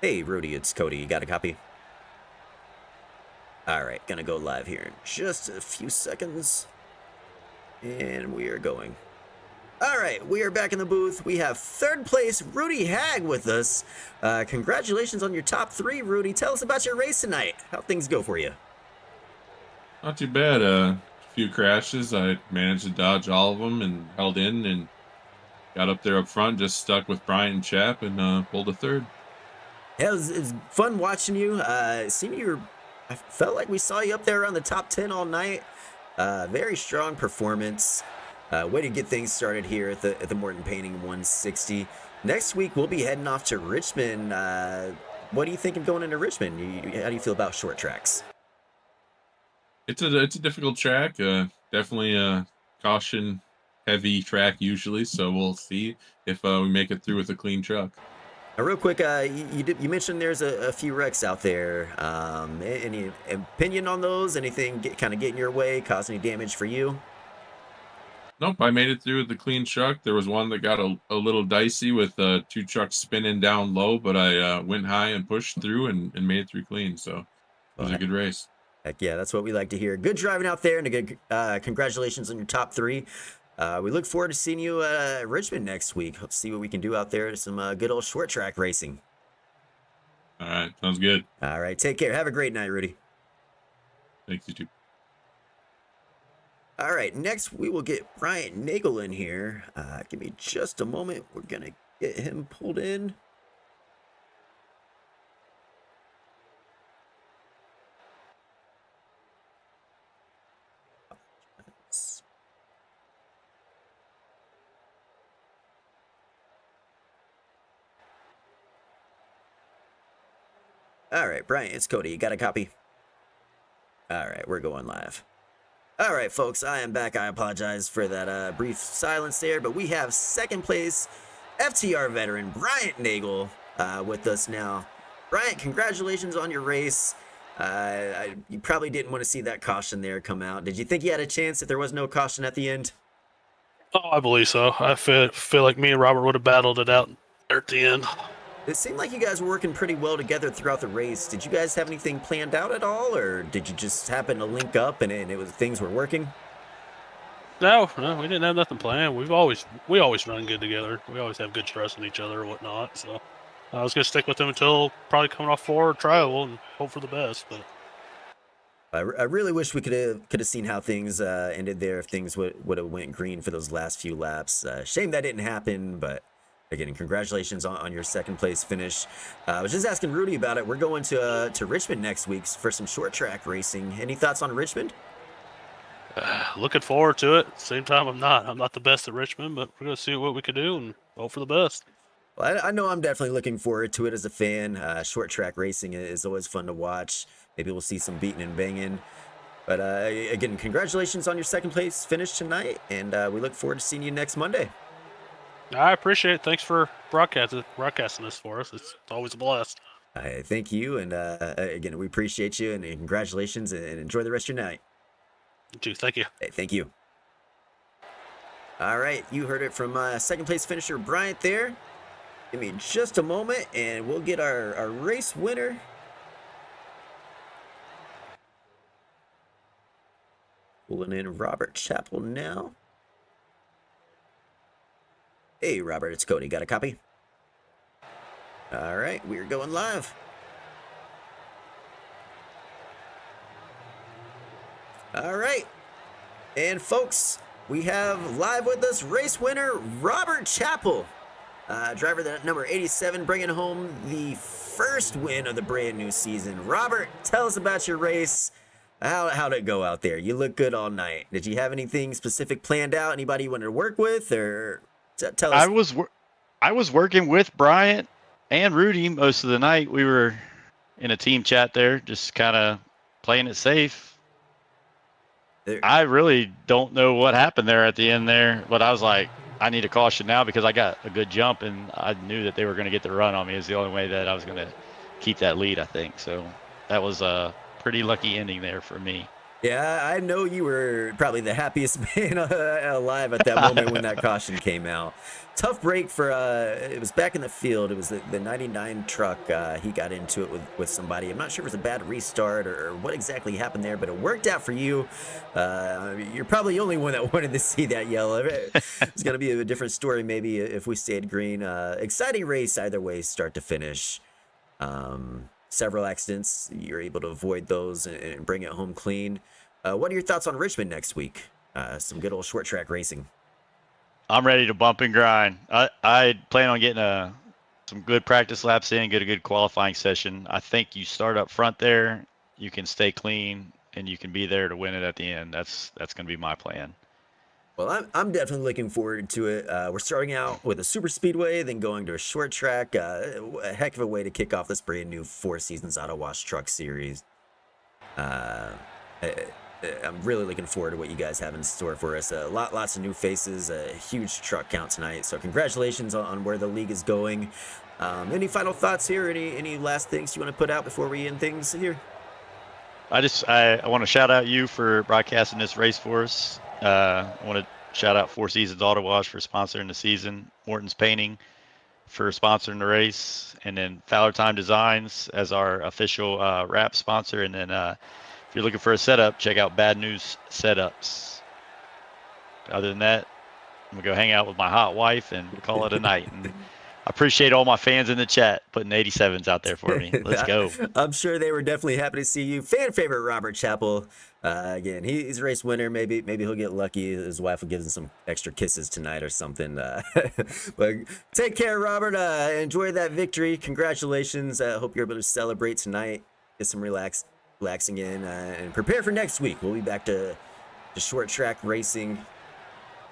Hey, Rudy, it's Cody. You got a copy? Alright, gonna go live here in just a few seconds. And we are going. Alright, we are back in the booth. We have 3rd place Rudy Hag with us. Congratulations on your top 3, Rudy. Tell us about your race tonight. How'd things go for you?
Not too bad. A few crashes. I managed to dodge all of them and held in and got up there up front, just stuck with Brian and Chap and pulled a 3rd.
Yeah, it was fun watching you. I felt like we saw you up there around the top 10 all night. Very strong performance. Way to get things started here at the Morton Painting 160. Next week, we'll be heading off to Richmond. What do you think of going into Richmond? How do you feel about short tracks?
It's a difficult track. Definitely a caution heavy track usually. So we'll see if we make it through with a clean truck.
Real quick, you mentioned there's a few wrecks out there. Any opinion on those? Anything kind of get in your way, cause any damage for you?
Nope, I made it through with the clean truck. There was one that got a little dicey with two trucks spinning down low, but I went high and pushed through and made it through clean. So it was
Well,
a good race.
heck yeah, that's what we like to hear. Good driving out there, and a good congratulations on your top three. We look forward to seeing you at Richmond next week. Hope to see what we can do out there. Some good old short track racing.
All right, sounds good.
All right, take care. Have a great night, Rudy.
Thanks, you too.
All right, next we will get Brian Nagel in here. Give me just a moment. We're going to get him pulled in. All right, Brian, it's Cody. You got a copy? All right, we're going live. All right, folks, I am back. I apologize for that brief silence there, but we have second place FTR veteran Bryant Nagel with us now. Bryant, congratulations on your race. You probably didn't want to see that caution there come out. Did you think you had a chance if there was no caution at the end?
Oh, I believe so. I feel like me and Robert would have battled it out there at the end.
It seemed like you guys were working pretty well together throughout the race. Did you guys have anything planned out at all, or did you just happen to link up and it was things were working?
No, we didn't have nothing planned. We always run good together. We always have good trust in each other or whatnot. So I was gonna stick with them until probably coming off 4 trial and hope for the best. But
I really wish we could have seen how things ended there if things would have went green for those last few laps. Shame that didn't happen, but again, congratulations on your second place finish. I was just asking Rudy about it. We're going to Richmond next week for some short track racing. Any thoughts on Richmond?
looking forward to it. At the same time, I'm not the best at Richmond, but we're gonna see what we can do and hope for the best.
Well, I know I'm definitely looking forward to it as a fan. Short track racing is always fun to watch. Maybe we'll see some beating and banging. But again, congratulations on your second place finish tonight, and we look forward to seeing you next Monday.
I appreciate it. Thanks for broadcasting this for us. It's always a blast.
Thank you, and again, we appreciate you, and congratulations, and enjoy the rest of your night.
You too. Thank you.
Hey, thank you. All right, you heard it from second place finisher Bryant there. Give me just a moment, and we'll get our race winner. Pulling in Robert Chappell now. Hey, Robert, it's Cody. Got a copy? All right, we're going live. All right. And folks, we have live with us race winner Robert Chappell. Driver that number 87, bringing home the first win of the brand new season. Robert, tell us about your race. How'd it go out there? You look good all night. Did you have anything specific planned out? Anybody you wanted to work with, or tell us?
I was working with Bryant and Rudy most of the night. We were in a team chat there, just kind of playing it safe. I really don't know what happened there at the end there, but I was like, I need a caution now because I got a good jump and I knew that they were going to get the run on me. Is the only way that I was going to keep that lead, I think. So that was a pretty lucky ending there for me.
Yeah, I know you were probably the happiest man alive at that moment when that caution came out. Tough break for, it was back in the field. It was the 99 truck. He got into it with somebody. I'm not sure if it was a bad restart or what exactly happened there, but it worked out for you. You're probably the only one that wanted to see that yellow. It's going to be a different story maybe if we stayed green. Exciting race either way, start to finish. Several accidents, you're able to avoid those and bring it home clean. What are your thoughts on Richmond next week? Some good old short track racing.
I'm ready to bump and grind. I plan on getting some good practice laps in, get a good qualifying session. I think you start up front there, you can stay clean, and you can be there to win it at the end. That's going to be my plan.
Well, I'm definitely looking forward to it. We're starting out with a super speedway, then going to a short track. A heck of a way to kick off this brand new 4 seasons Auto Wash Truck Series. I'm really looking forward to what you guys have in store for us. Lots of new faces, a huge truck count tonight. So congratulations on where the league is going. Any final thoughts here? Any last things you want to put out before we end things here?
I want to shout out you for broadcasting this race for us. I want to shout out Four Seasons Auto Wash for sponsoring the season, Morton's Painting for sponsoring the race, and then Fowler Time Designs as our official wrap sponsor. And then if you're looking for a setup, check out Bad News Setups. Other than that, I'm going to go hang out with my hot wife and call it a night. And I appreciate all my fans in the chat putting 87s out there for me. Let's go.
I'm sure they were definitely happy to see you. Fan favorite Robert Chappell. Again, he's a race winner. Maybe he'll get lucky. His wife will give him some extra kisses tonight or something. But take care, Robert. Enjoy that victory. Congratulations. Hope you're able to celebrate tonight. Get some relaxing in, and prepare for next week. We'll be back to short track racing.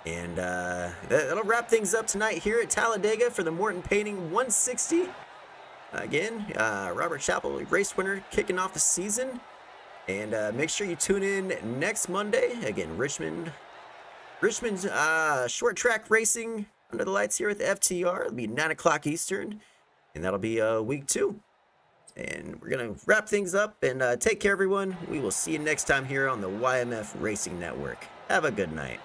And that'll wrap things up tonight here at Talladega for the Morton Painting 160. Again, Robert Chappell, race winner, kicking off the season. And make sure you tune in next Monday. Again, Richmond's short track racing under the lights here at the FTR. It'll be 9 o'clock Eastern. And that'll be week 2. And we're going to wrap things up. And take care, everyone. We will see you next time here on the YMF Racing Network. Have a good night.